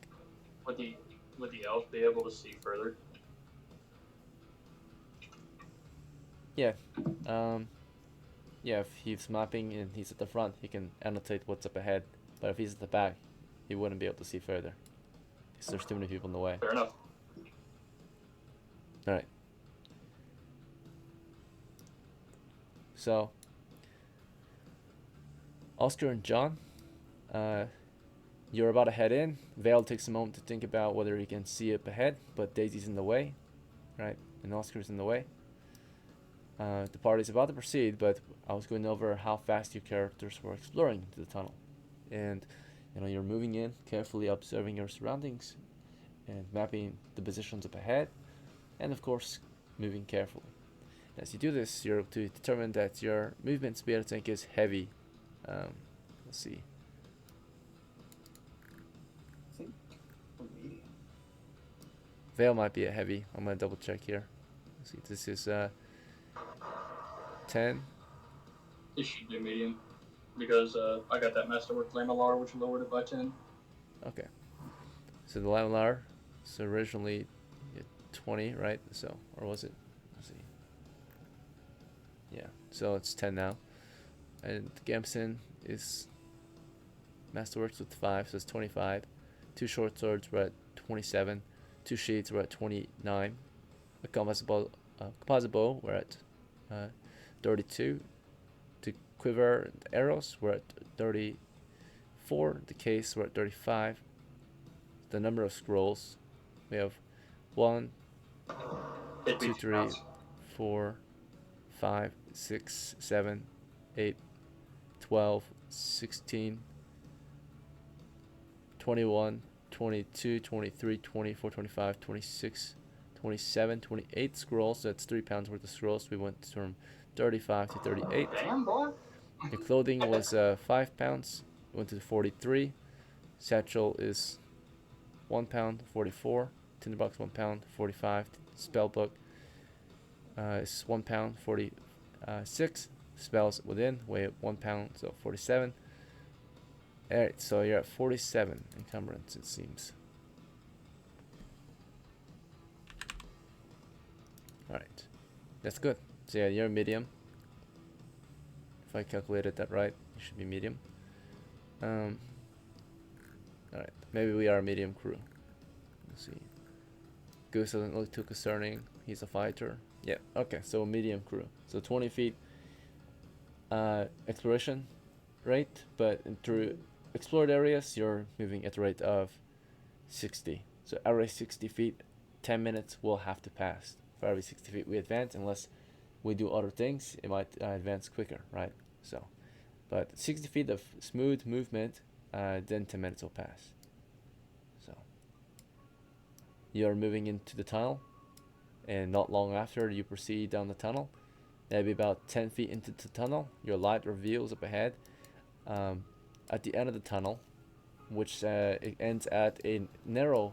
Would the elf be able to see further? Yeah, if he's mapping and he's at the front, he can annotate what's up ahead. But if he's at the back, he wouldn't be able to see further. Because there's too many people in the way. Fair enough. Alright. So, Oscar and John, you're about to head in. Vale takes a moment to think about whether he can see up ahead, but Daisy's in the way, right? And Oscar's in the way. The party's about to proceed, but I was going over how fast your characters were exploring into the tunnel. And, you're moving in, carefully observing your surroundings, and mapping the positions up ahead, and of course, moving carefully. As you do this, you're to determine that your movement speed, I think, is heavy. Let's see. I think we're medium. Vale might be a heavy. I'm gonna double check here. Let's see, this is 10. It should be medium. Because I got that Masterwork Lamilar, which lowered it by 10. Okay. So the Laminar is originally 20, right? So, or was it? Let's see. Yeah, so it's 10 now. And the Gamson is Masterworks with 5, so it's 25. 2 short swords were at 27. 2 sheets were at 29. A composite bow were at 32. The quiver and arrows were at 34. The case were at 35. The number of scrolls, we have 1, It 2, beats 3, mouse. 4, 5, 6, 7, 8, 12, 16, 21, 22, 23, 24, 25, 26, 27, 28 scrolls. That's 3 pounds worth of scrolls. We went from 35 to 38. Damn, boy. The clothing was 5 pounds. Went to 43. Satchel is 1 pound, 44. Tinderbox 1 pound, 45. Spellbook is 1 pound, 46. Spells within weigh 1 pound, so 47. Alright, so you're at 47 encumbrance, it seems. Alright, that's good. So yeah, you're medium. If I calculated that right, you should be medium. Alright, maybe we are a medium crew. Let's see. Goose doesn't look too concerning. He's a fighter. Yeah, okay, so a medium crew. So 20 feet exploration rate, but through explored areas, you're moving at a rate of 60. So every 60 feet, 10 minutes will have to pass. For every 60 feet we advance, unless we do other things, it might advance quicker, right? So, but 60 feet of smooth movement, then 10 minutes will pass. So, you're moving into the tunnel, and not long after you proceed down the tunnel, maybe about 10 feet into the tunnel, your light reveals up ahead, at the end of the tunnel, which it ends at a narrow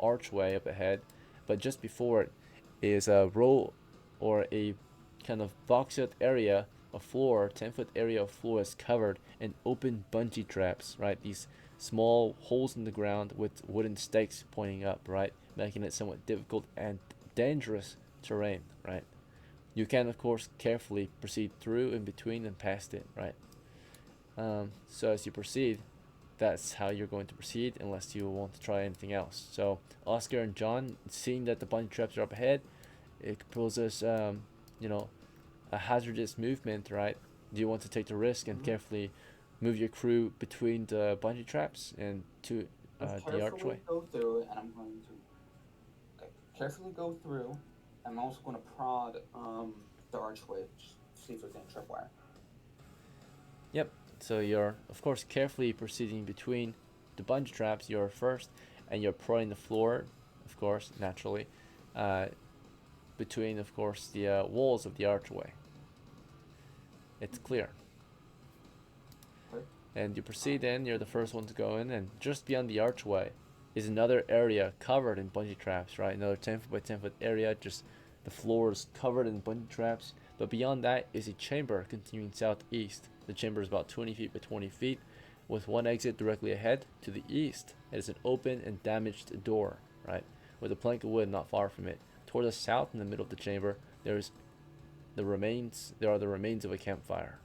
archway up ahead, but just before it is a row or a kind of boxed area of floor, 10-foot area of floor is covered in open bungee traps, right? These small holes in the ground with wooden stakes pointing up, right, making it somewhat difficult and dangerous terrain, right. You can of course carefully proceed through, in between, and past it, right. So as you proceed, that's how you're going to proceed, unless you want to try anything else. So Oscar and John, seeing that the bungee traps are up ahead, it poses you know, a hazardous movement, right? Do you want to take the risk and carefully move your crew between the bungee traps and to Let's the carefully archway? go through it, and I'm going to carefully go through. I'm also going to prod the archway, just see if there's any tripwire. Yep. So you're of course carefully proceeding between the bungee traps. You're first, and you're prodding the floor, of course, naturally, between of course the walls of the archway. It's clear. Okay. And you proceed in. You're the first one to go in, and just beyond the archway is another area covered in bungee traps. Right, another 10 foot by 10 foot area. Just the floor is covered in bungee traps. But beyond that is a chamber continuing southeast. The chamber is about 20 feet by 20 feet, with one exit directly ahead. To the east, it is an open and damaged door, right, with a plank of wood not far from it. Toward the south, in the middle of the chamber, there are the remains of a campfire.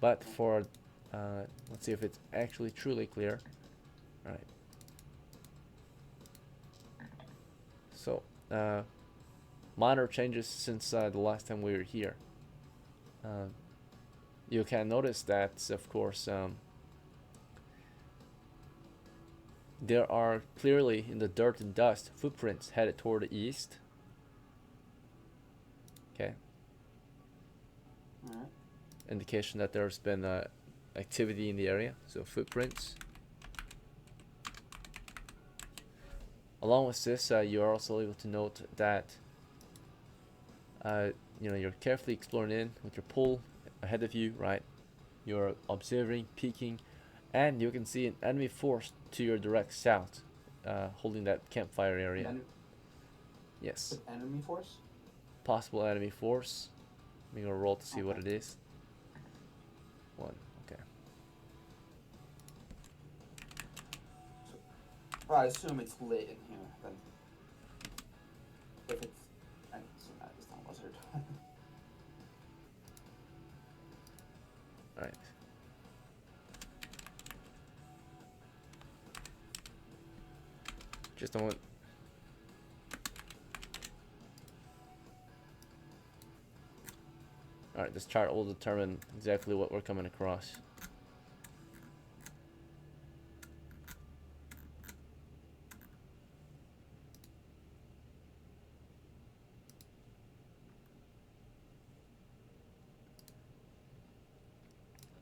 But for let's see if it's actually truly clear. All right. So minor changes since the last time we were here. You can notice that, of course, there are clearly in the dirt and dust footprints headed toward the east. Okay. Alright. Indication that there's been activity in the area. So footprints. Along with this, you are also able to note that you're carefully exploring in with your pole ahead of you, right? You're observing, peeking, and you can see an enemy force to your direct south, holding that campfire area. Yes, Enemy force? possible enemy force. I'm gonna roll to see what it is. 1, okay. Well, I assume it's lit in here, then. If it's... I assume that it's not a lizard. Alright. Just don't want... Alright, this chart will determine exactly what we're coming across.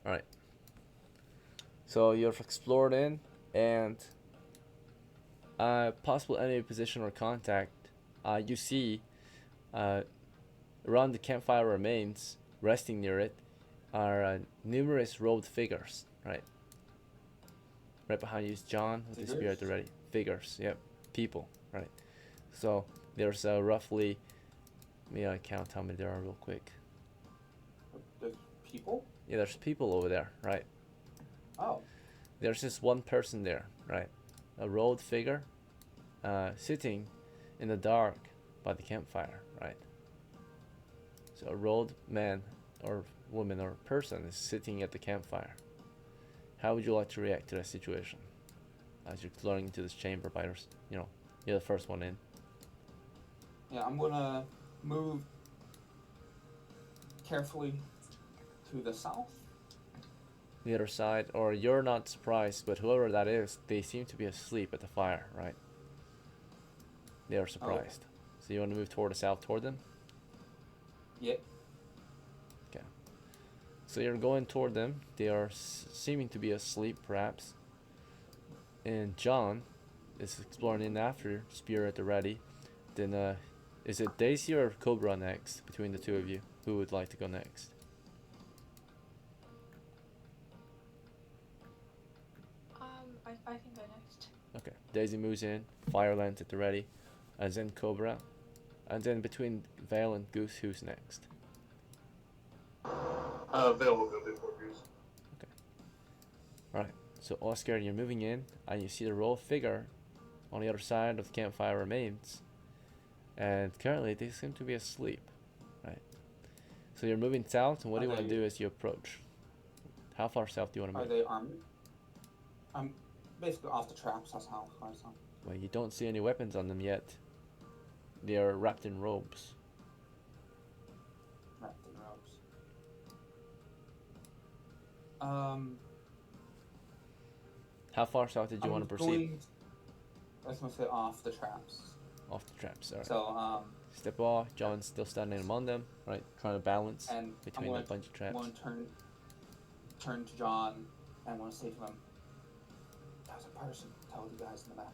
Alright. So you've explored in, and possible enemy position or contact. You see around the campfire remains, resting near it, are numerous robed figures, right? Right behind you is John with his spear at the ready. Figures, yep. People, right? So there's roughly, let me count how many there are real quick. There's people? Yeah, there's people over there, right? Oh. There's just one person there, right? A robed figure sitting in the dark by the campfire, right? So a robed man or woman or person is sitting at the campfire. How would you like to react to that situation as you're exploring into this chamber by you're the first one in? Yeah, I'm gonna move carefully to the south. The other side, or you're not surprised, but whoever that is, they seem to be asleep at the fire, right? They are surprised. So you want to move toward the south toward them? Yep. Okay. So you're going toward them. They are seeming to be asleep, perhaps. And John is exploring in after, spear at the ready. Then, is it Daisy or Cobra next? Between the two of you, who would like to go next? I can go next. Okay. Daisy moves in. Fire lands at the ready. And then Cobra. And then between Vale and Goose, who's next? Vale will go before Goose. So Oscar, you're moving in, and you see the row figure on the other side of the campfire remains, and currently they seem to be asleep, right? So you're moving south, and what Are do you want to they- do as you approach? How far south do you want to Are move? they armed? I'm basically off the traps. That's how far south. Well, you don't see any weapons on them yet. They are wrapped in robes. Wrapped in ropes. Um. How far south did you want to proceed? I was gonna say off the traps. Off the traps, alright. So Step off, John's still standing among them, right? Trying to balance and between I'm a gonna, bunch of traps. want to turn to John and want to say to him, "There's a person. Tell the guys in the back."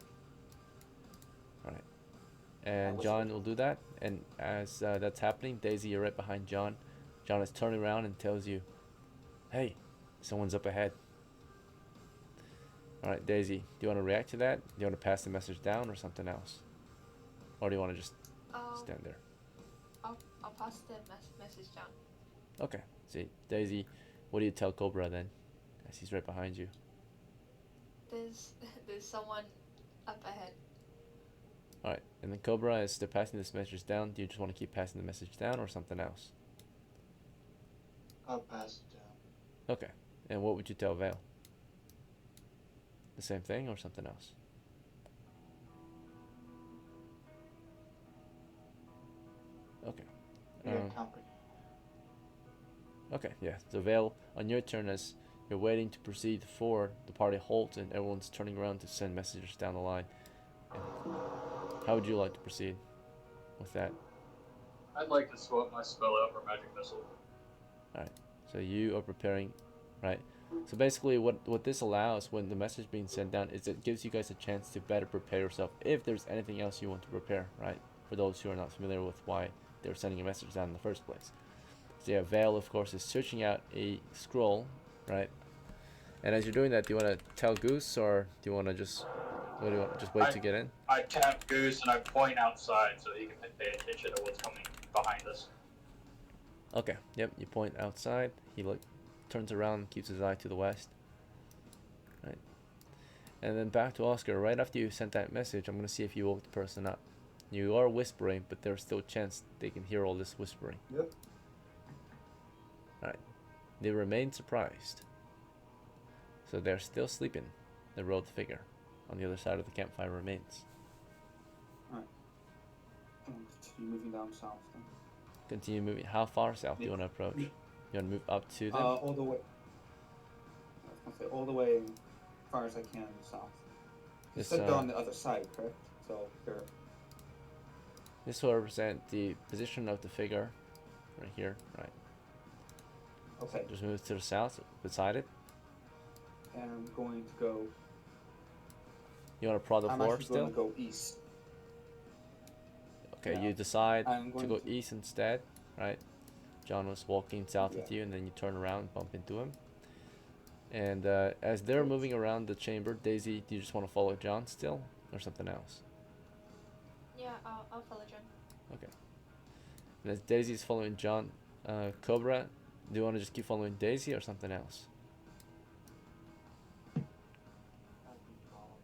And whisper. John will do that. And as that's happening, Daisy, you're right behind John. John is turning around and tells you, "Hey, someone's up ahead." Alright, Daisy, do you want to react to that? Do you want to pass the message down or something else? Or do you want to just stand there? I'll pass the message down. Okay. See, Daisy, what do you tell Cobra then? As he's right behind you. There's someone up ahead. Alright, and then Cobra, as they're passing this message down, do you just want to keep passing the message down or something else? I'll pass it down. Okay. And what would you tell Vale? The same thing or something else? Okay. We Um, got company. Okay, yeah. So Vale, on your turn, as you're waiting to proceed forward, the party halts and everyone's turning around to send messages down the line. And how would you like to proceed with that? I'd like to swap my spell out for magic missile. So you are preparing, right? So basically what this allows when the message being sent down is it gives you guys a chance to better prepare yourself if there's anything else you want to prepare, right? For those who are not familiar with why they're sending a message down in the first place. So yeah, Vale of course is searching out a scroll, right? And as you're doing that, do you want to tell Goose or do you want to just what do you want? Just wait to get in? I tap Goose and I point outside so he can pay attention to what's coming behind us. Okay, yep, you point outside. He turns around and keeps his eye to the west. Right. And then back to Oscar. Right after you sent that message, I'm going to see if you woke the person up. You are whispering, but there's still a chance they can hear all this whispering. Yep. Alright. They remain surprised. So they're still sleeping. The robed figure on the other side of the campfire remains. Continue moving down south. Then. Continue moving. How far south do you want to approach? You want to move up to them? All the way. I was gonna say all the way as far as I can south. You This, said they're on the other side, correct? So they're This will represent the position of the figure right here, right? okay. Just move to the south, beside it. And I'm going to go. You want to prod the I'm floor actually still? going to go east. Okay, yeah. you decide I'm to going go to- east instead, right? John was walking south with Yeah. you, and then you turn around and bump into him. And as they're moving around the chamber, Daisy, do you just want to follow John still, or something else? Yeah, I'll follow John. And as Daisy's following John, Cobra, do you want to just keep following Daisy or something else? I'd be following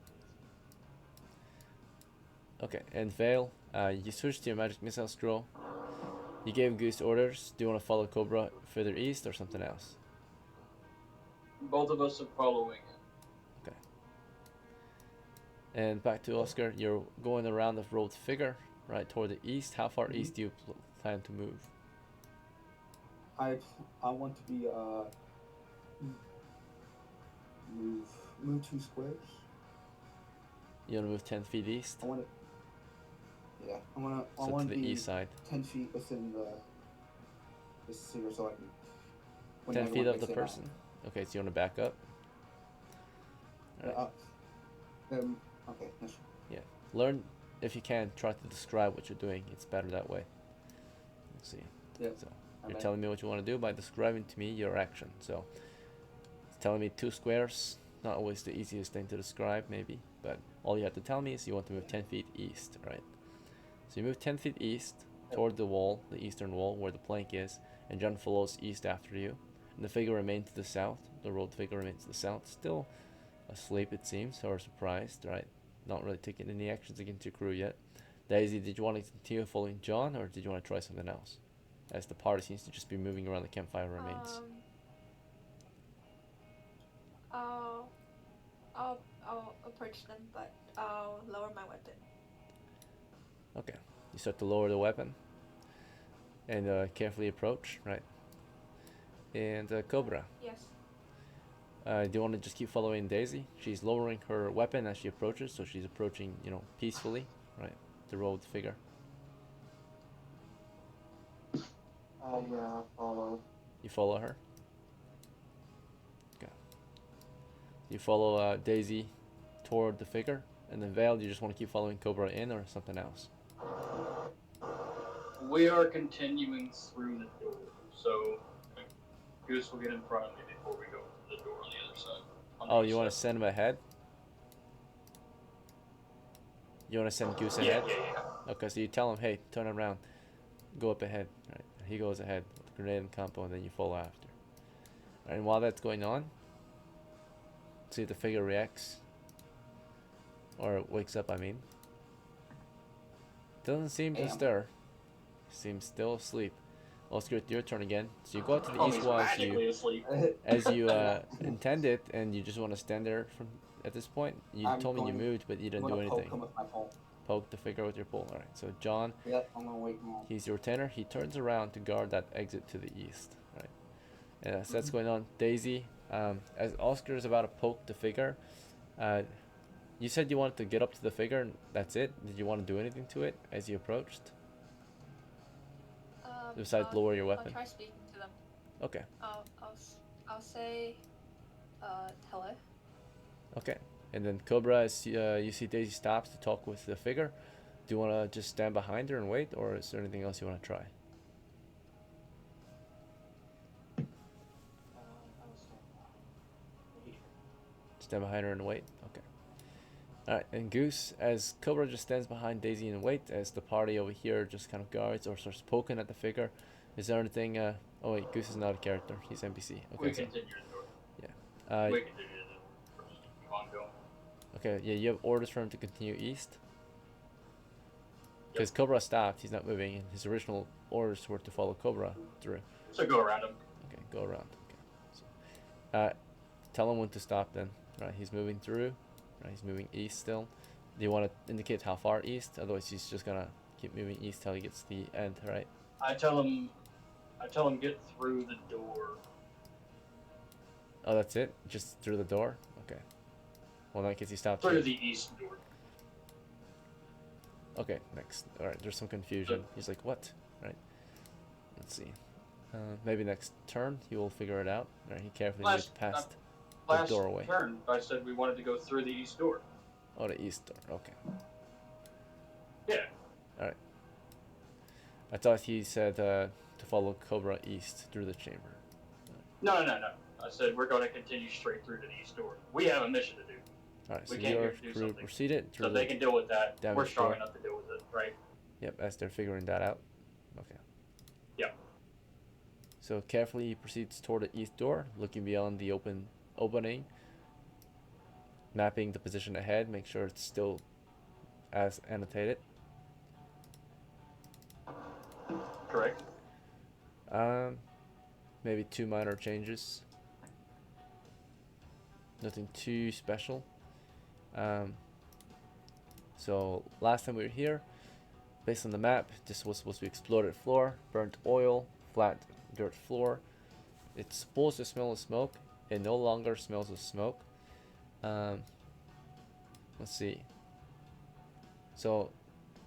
Daisy. Okay, and Vale, you switched to your magic missile scroll. You gave Goose orders. Do you want to follow Cobra further east or something else? Both of us are following him. And back to Oscar, you're going around the robed figure, right, toward the east. How far east do you plan to move? I want to be move 2 squares. You want to move 10 feet east? I want to. Yeah, I want So to to the be east side. 10 feet within the sphere, so I can. 10 feet of the person? Okay, so you want to back up? Alright. Okay. Yes. Learn, if you can, try to describe what you're doing. It's better that way. Let's see. Yeah. So I'm you're in. telling me what you want to do by describing to me your action. So it's telling me 2 squares. Not always the easiest thing to describe, maybe, but all you have to tell me is you want to move 10 feet east, right? So you move 10 feet east toward the wall, the eastern wall where the plank is, and John follows east after you. And the figure remains to the south. The road figure remains to the south, still asleep, it seems, or surprised, right? Not really taking any actions against your crew yet. Daisy, did you want to continue following John, or did you want to try something else? As the party seems to just be moving around the campfire remains. I'll approach them, but I'll lower my weapon. Okay, you start to lower the weapon and carefully approach, right? And Cobra, Yes. do you want to just keep following Daisy? She's lowering her weapon as she approaches, so she's approaching, peacefully, right? The road figure. Yeah, I'll follow. You follow her. Okay. You follow Daisy toward the figure, and then Vale, you just want to keep following Cobra in, or something else? We are continuing through the door, so Goose will get in front of me before we go to the door on the other side. Oh, you want to send him ahead? You want to send Goose ahead? Yeah. Okay, so you tell him, hey, turn around, go up ahead, right? And he goes ahead with the grenade and combo, and then you follow after. Right, and while that's going on, see if the figure reacts. Or wakes up, I mean. Doesn't seem to Damn. stir. Seems still asleep. Oscar, it's your turn again. So you go out to the Oh, east he's wall magically asleep. as you intended, and you just want to stand there from at this point. You I'm told me you going- moved, but you I'm didn't do gonna poke anything. him with my pole. Poke the figure with your pole. Alright, so John, Yep, I'm gonna wait him on. he's your retainer. He turns around to guard that exit to the east. Right. And as that's going on, Daisy, as Oscar is about to poke the figure, you said you wanted to get up to the figure, and that's it? Did you want to do anything to it as you approached? Besides lower your weapon? I'll try speaking to them. Okay. I'll say, hello. Okay. And then Cobra, as you see Daisy stops to talk with the figure, do you want to just stand behind her and wait, or is there anything else you want to try? Stand behind her and wait? Okay. Alright, and Goose, as Cobra just stands behind Daisy and wait, as the party over here just kind of guards or starts poking at the figure, is there anything, oh wait, Goose is not a character, he's NPC. Okay, We so, continue to door. uh, We continue to door. Keep on going. okay, yeah, you have orders for him to continue east? Because Cobra stopped, he's not moving, and his original orders were to follow Cobra through. So go around him. Okay, go around. Okay. So, tell him when to stop then. Right, he's moving through. Right, he's moving east still. Do you want to indicate how far east? Otherwise, he's just gonna keep moving east till he gets to the end, right? I tell him get through the door. Oh, that's it? Just through the door? Okay. Well, in that case, he stopped. Through here. the east door. Okay, next. Alright, there's some confusion. He's like, what? Right. Let's see. Maybe next turn, he will figure it out. Right, he carefully moves past the Last doorway. turn, I said we wanted to go through the east door. Oh, the east door. Okay. Yeah. I thought he said to follow Cobra east through the chamber. No. I said we're going to continue straight through to the east door. We have a mission to do. Alright, so We came your here to do crew something. proceeded through So they can deal with that. We're damage strong door. enough to deal with it, right? Yep, as they're figuring that out. Okay. Yep. So carefully he proceeds toward the east door, looking beyond the opening, mapping the position ahead, make sure it's still as annotated. Correct. Maybe 2 minor changes. Nothing too special. So last time we were here, based on the map, this was supposed to be exploded floor, burnt oil, flat dirt floor. It's supposed to smell of smoke. It no longer smells of smoke. Let's see. So,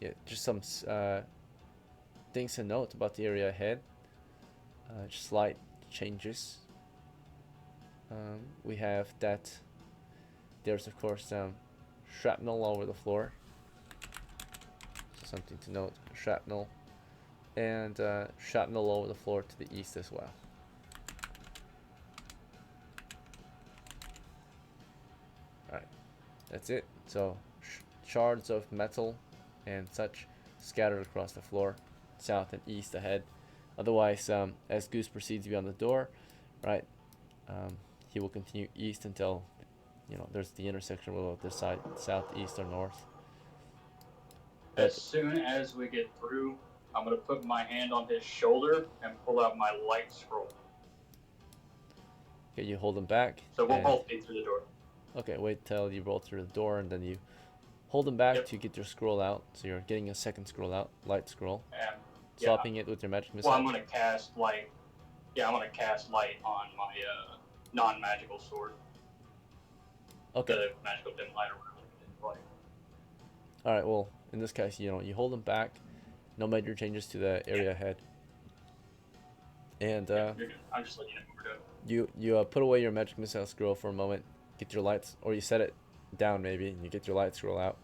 yeah, just some things to note about the area ahead. Just slight changes. We have that there's of course shrapnel all over the floor. So something to note, shrapnel. And shrapnel all over the floor to the east as well. Alright, that's it. So shards of metal and such scattered across the floor, south and east ahead. Otherwise, as Goose proceeds beyond the door, right, he will continue east until you know, there's the intersection with the side, south, east, or north. As soon as we get through, I'm gonna put my hand on his shoulder and pull out my light scroll. Okay, you hold him back. So we'll and- both be through the door. Okay, wait till you roll through the door, and then you hold him back Yep. to get your scroll out. So you're getting a second scroll out, light scroll, And yeah, swapping it with your magic missile. well, I'm gonna cast light. Yeah, I'm gonna cast light on my non-magical sword. Okay. The magical dim light or whatever it is, like. All right. Well, in this case, you know, you hold him back. No major changes to the area ahead. And You're good. I'm just letting you know what we're doing. you put away your magic missile scroll for a moment. Get your lights, or you set it down maybe, and you get your light scroll out,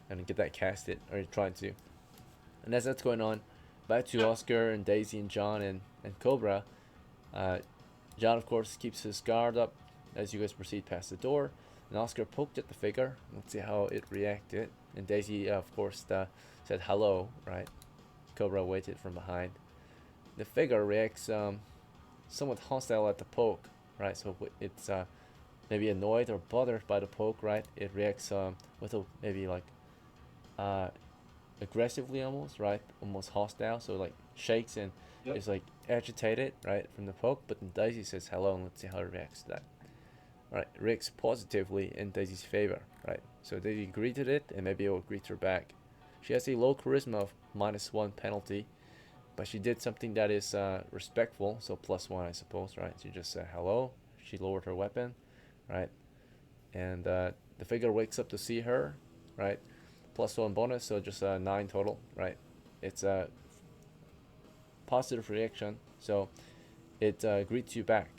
and get that casted, or you're trying to. And as that's going on, back to Oscar and Daisy and John and Cobra. John, of course, keeps his guard up as you guys proceed past the door. And Oscar poked at the figure. Let's see how it reacted. And Daisy, of course, said hello, right? Cobra waited from behind. The figure reacts somewhat hostile at the poke, right? So it's maybe annoyed or bothered by the poke, right? It reacts with a maybe like aggressively almost, right? Almost hostile. So like shakes and Yep. is like agitated, right, from the poke. But then Daisy says hello, and let's see how it reacts to that. Right, reacts positively in Daisy's favor, right? So Daisy greeted it, and maybe it will greet her back. She has a low charisma of -1 penalty, but she did something that is respectful, so +1, I suppose, right? She just said hello. She lowered her weapon, right? And the figure wakes up to see her, right? +1 bonus, so just 9 total, right? It's a positive reaction, so it greets you back.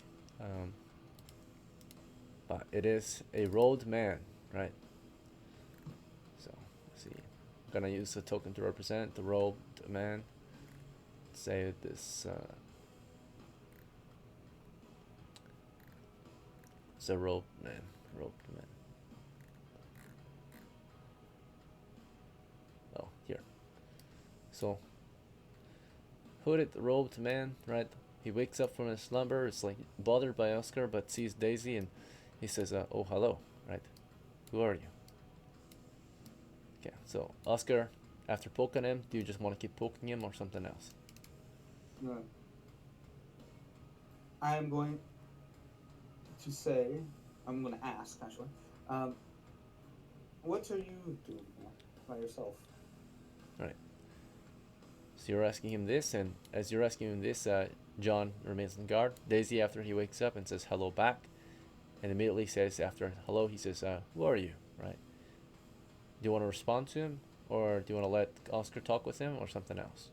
But it is a robed man, right? So let's see. I'm gonna use a token to represent the robed man. Say this. It's a robed man. Robed man. Oh, here. So hooded robed man, right? He wakes up from his slumber. It's like bothered by Oscar, but sees Daisy, and he says, "Oh, hello," right? Who are you? Okay, so Oscar, after poking him, do you just want to keep poking him or something else? No. I am going to say, I'm going to ask actually, what are you doing here by yourself? So you're asking him this, and as you're asking him this, John remains on guard. Daisy, after he wakes up and says hello back, and immediately says after hello, he says, "Who are you?" Right? Do you want to respond to him, or do you want to let Oscar talk with him, or something else?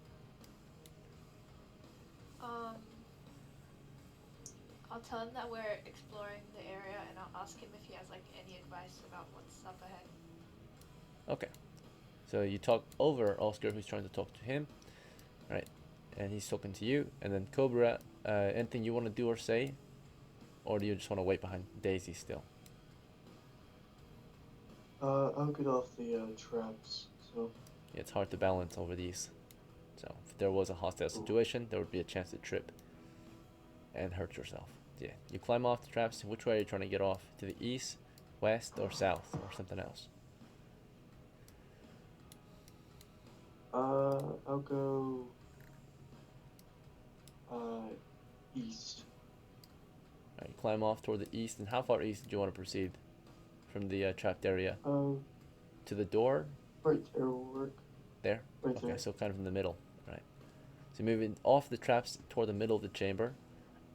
I'll tell him that we're exploring the area, and I'll ask him if he has like any advice about what's up ahead. Okay. So you talk over Oscar, who's trying to talk to him, right? And he's talking to you. And then Cobra, anything you want to do or say, or do you just want to wait behind Daisy still? I'll get off the traps. So Yeah, it's hard to balance over these. So if there was a hostile situation, there would be a chance to trip and hurt yourself. Yeah, you climb off the traps. Which way are you trying to get off? To the east, west, or south, or something else? I'll go east. All right, you climb off toward the east. And how far east do you want to proceed from the trapped area? To the door? Right there will work. There? Right Okay, there. so kind of in the middle, right? So moving off the traps toward the middle of the chamber,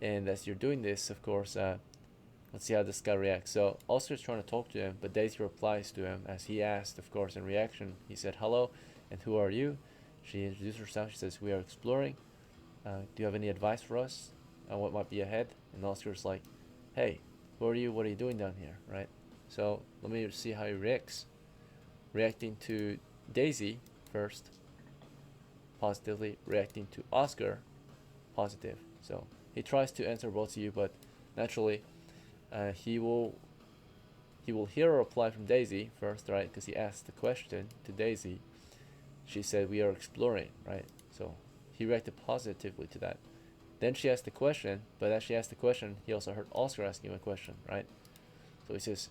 and as you're doing this, of course, let's see how this guy reacts. So Oscar's trying to talk to him, but Daisy replies to him as he asked, of course, in reaction. He said, "Hello, and who are you?" She introduced herself. She says, "We are exploring. Do you have any advice for us on what might be ahead?" And Oscar's like, "Hey, who are you? What are you doing down here?" Right? So let me see how he reacts. Reacting to Daisy first, positively. Reacting to Oscar, positive. So he tries to answer both of you, but naturally, he will hear a reply from Daisy first, right? Because he asked the question to Daisy. She said, "We are exploring," right? So he reacted positively to that. Then she asked the question, but as she asked the question, he also heard Oscar asking him a question, right? So he says,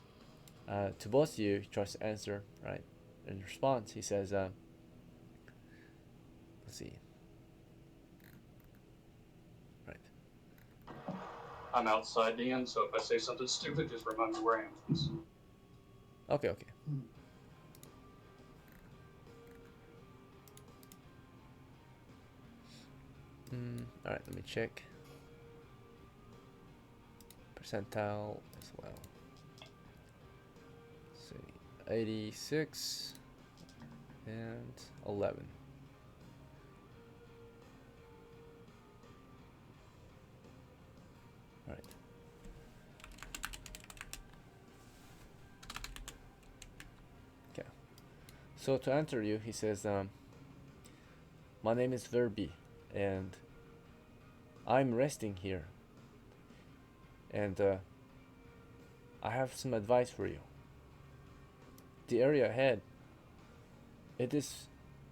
To both of you, he tries to answer, right? In response, he says, let's see. Right. I'm outside the inn, so if I say something stupid, just remind me where I am, please. Okay, okay. Alright, let me check. Percentile as well. Let's see. 86 and 11. Alright. Okay. So to answer you, he says, my name is Verbi, and I'm resting here. And I have some advice for you. The area ahead, it is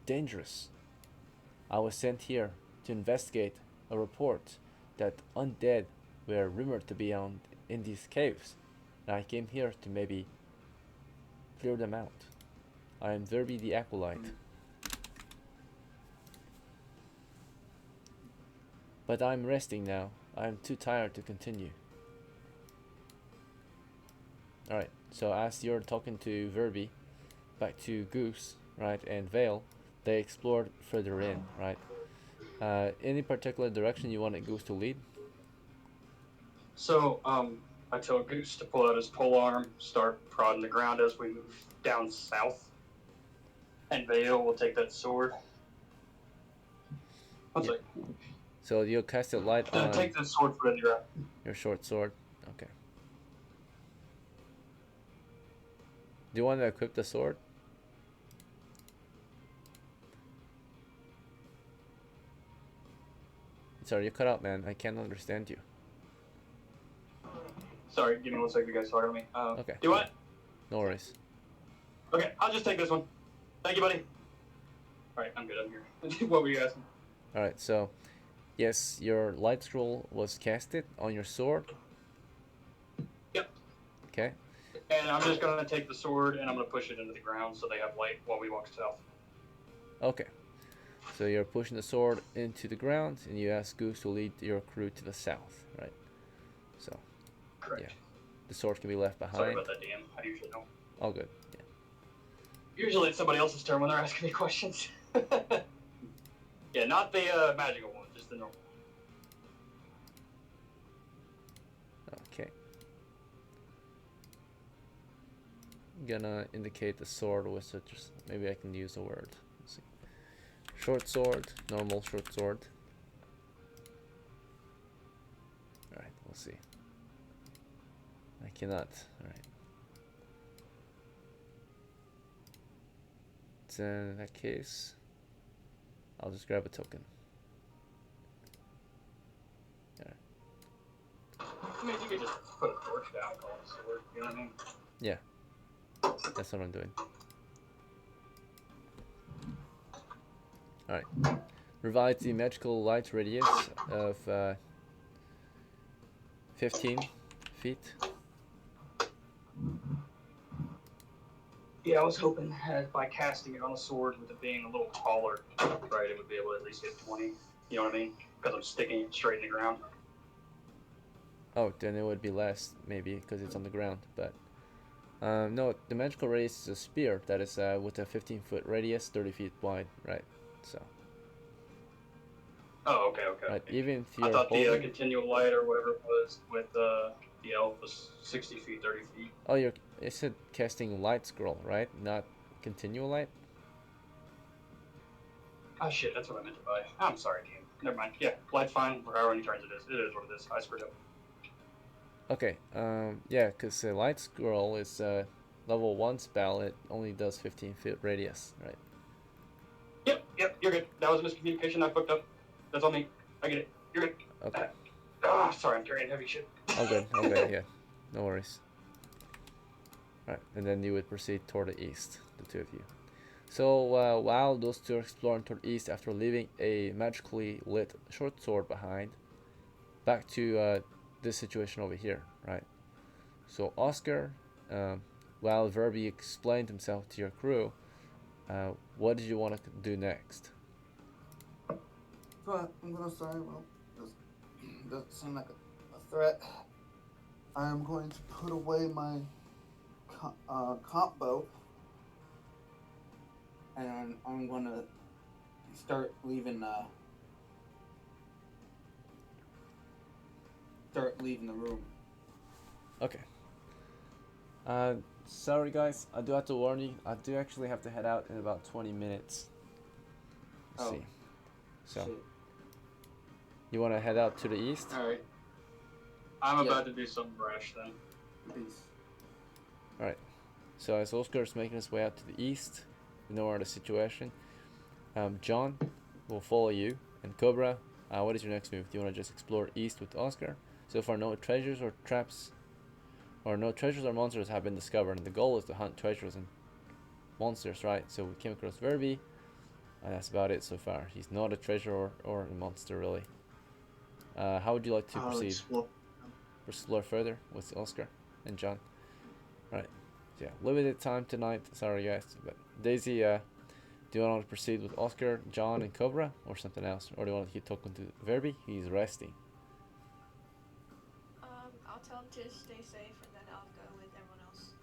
dangerous. I was sent here to investigate a report that undead were rumored to be in these caves, and I came here to maybe clear them out. I am Verbi the Acolyte. But I'm resting now. I am too tired to continue. Alright, so as you're talking to Verbi, back to Goose, right, and Vale, they explored further in, right? Any particular direction you wanted Goose to lead? So, I tell Goose to pull out his pole arm, start prodding the ground as we move down south. And Vale will take that sword. One sec. So you'll cast a light on Take the sword for the ground. your short sword. Okay. Do you want to equip the sword? Sorry, you cut out, man. I can't understand you. Sorry, give me 1 second, you guys talking to me. Okay. Do what? No worries. Okay, I'll just take this one. Thank you, buddy. Alright, I'm good, I'm here. What were you asking? Alright, so yes, your light scroll was casted on your sword. Yep. Okay. And I'm just gonna take the sword and I'm gonna push it into the ground so they have light while we walk south. Okay. So you're pushing the sword into the ground, and you ask Goose to lead your crew to the south, right? So Correct. Yeah. the sword can be left Sorry behind. about that, DM. I usually don't. All good. Yeah. Usually it's somebody else's turn when they're asking me questions. Yeah, not the magical one, just the normal one. Okay. Gonna indicate the sword with such. Maybe I can use a word. Let's see. Short sword, normal short sword. Alright, we'll see. I cannot. Alright. So in that case, I'll just grab a token. I mean, you could just put a torch down and call it a sword, you know what I mean? Yeah. That's what I'm doing. Alright. Revise the magical light radius of 15 feet. Yeah, I was hoping by casting it on a sword with it being a little taller, right, it would be able to at least hit 20. You know what I mean? Because I'm sticking it straight in the ground. Oh, then it would be less, maybe, because it's on the ground. But no, the magical radius is a spear that is with a 15-foot radius, 30 feet wide, right? So. Oh, okay, okay. Right, even if I you're thought the holding. continual light or whatever it was with the elf was 60 feet, 30 feet. Oh, it said casting light scroll, right? Not continual light. Oh shit, that's what I meant to buy. I'm sorry, team. Never mind. Yeah, light's fine. For however many turns it is. It is what it is. I screwed up. Okay, yeah, because light scroll is level 1 spell. It only does 15-foot radius, right? Yep, you're good. That was a miscommunication. I fucked up. That's on me. I get it. You're good. Okay. Sorry, I'm carrying heavy shit. All good, yeah. No worries. Right, and then you would proceed toward the east, the two of you. So while those two are exploring toward the east after leaving a magically lit short sword behind, back to this situation over here, right? So Oscar, while Verby explained himself to your crew, what did you want to do next? So I'm gonna say, well, this doesn't seem like a threat. I'm going to put away my comp boat, and I'm gonna start leaving. Start leaving the room. Okay. Sorry guys, I do have to warn you. I do actually have to head out in about 20 minutes. Let's Oh. see. So, Shit. you want to head out to the east? All right. I'm Yeah. about to do something brash then. Peace. So as Oscar is making his way out to the east, you know the situation. John will follow you, and Cobra, what is your next move? Do you want to just explore east with Oscar? So far, no treasures or traps, or no treasures or monsters have been discovered, and the goal is to hunt treasures and monsters, right? So we came across Verby, and that's about it so far. He's not a treasure or a monster, really. How would you like to I'll proceed? explore. Explore further with Oscar and John. Right. So yeah, limited time tonight. Sorry guys, but Daisy, do you want to proceed with Oscar, John, and Cobra, or something else, or do you want to keep talking to Verby? He's resting. I'll tell him to stay safe, and then I'll go with everyone else.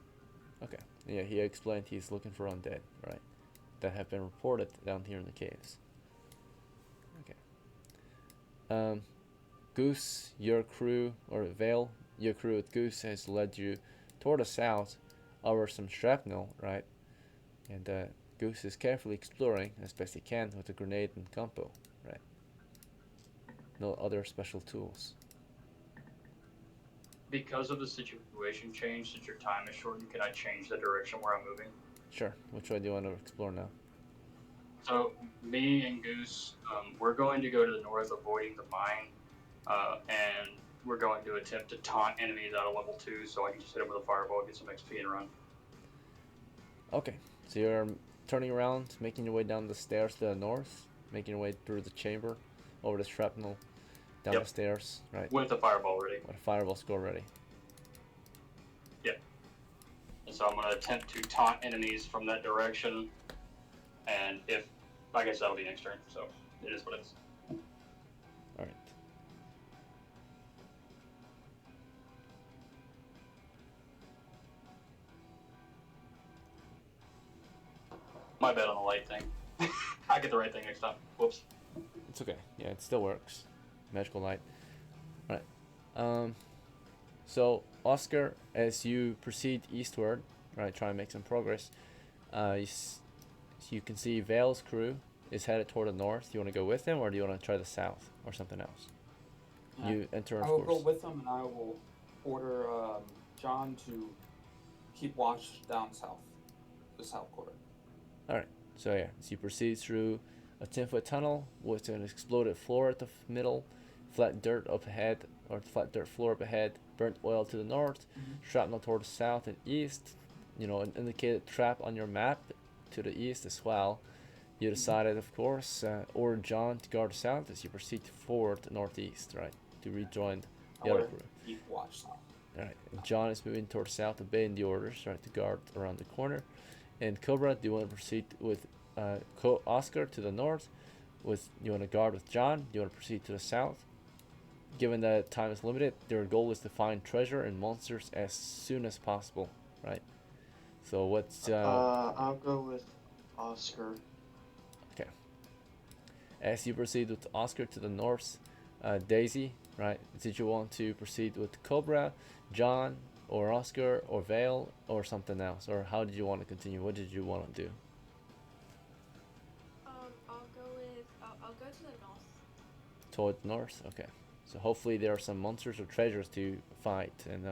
Okay. Yeah, he explained he's looking for undead, right? That have been reported down here in the caves. Okay. Goose, your crew, or Vale, your crew with Goose has led you toward the south over some shrapnel, right? And Goose is carefully exploring as best he can with a grenade and compo, right? No other special tools. Because of the situation change, since your time is shortened, can I change the direction where I'm moving? Sure. Which way do you want to explore now? So me and Goose, we're going to go to the north, avoiding the mine, and we're going to attempt to taunt enemies out of level 2, so I can just hit them with a fireball, get some XP, and run. Okay. So you're turning around, making your way down the stairs to the north, making your way through the chamber, over the shrapnel, down Yep. the stairs, right? With the fireball ready. With a fireball score ready. And so I'm going to attempt to taunt enemies from that direction, and if, I guess that'll be next turn, so it is what it is. Alright. My bad on the light thing. I get the right thing next time. Whoops. It's okay. Yeah, it still works. Magical light. Alright. So Oscar, as you proceed eastward, right, try and make some progress, you can see Vale's crew is headed toward the north. Do you want to go with them, or do you want to try the south, or something else? You enter, of I will course. go with them, and I will order John to keep watch down south, the south quarter. So yeah, as you proceed through a 10-foot tunnel with an exploded floor at the middle, flat dirt up ahead, or flat dirt floor up ahead, burnt oil to the north, shrapnel toward the south and east, an indicated trap on your map to the east as well. You decided, of course, order John to guard the south as you proceed forward northeast, right, to rejoin the other crew. Keep watch south. Alright, and John is moving towards south, obeying the orders, right, to guard around the corner. And Cobra, do you want to proceed with Oscar to the north? You want to guard with John? Do you want to proceed to the south? Given that time is limited, their goal is to find treasure and monsters as soon as possible, right? So what's I'll go with Oscar. as you proceed with Oscar to the north, Daisy, right? Did you want to proceed with Cobra, John, or Oscar, or Vale, or something else? Or how did you want to continue? What did you want to do? I'll go to the north. Toward the north? Okay. So hopefully there are some monsters or treasures to fight and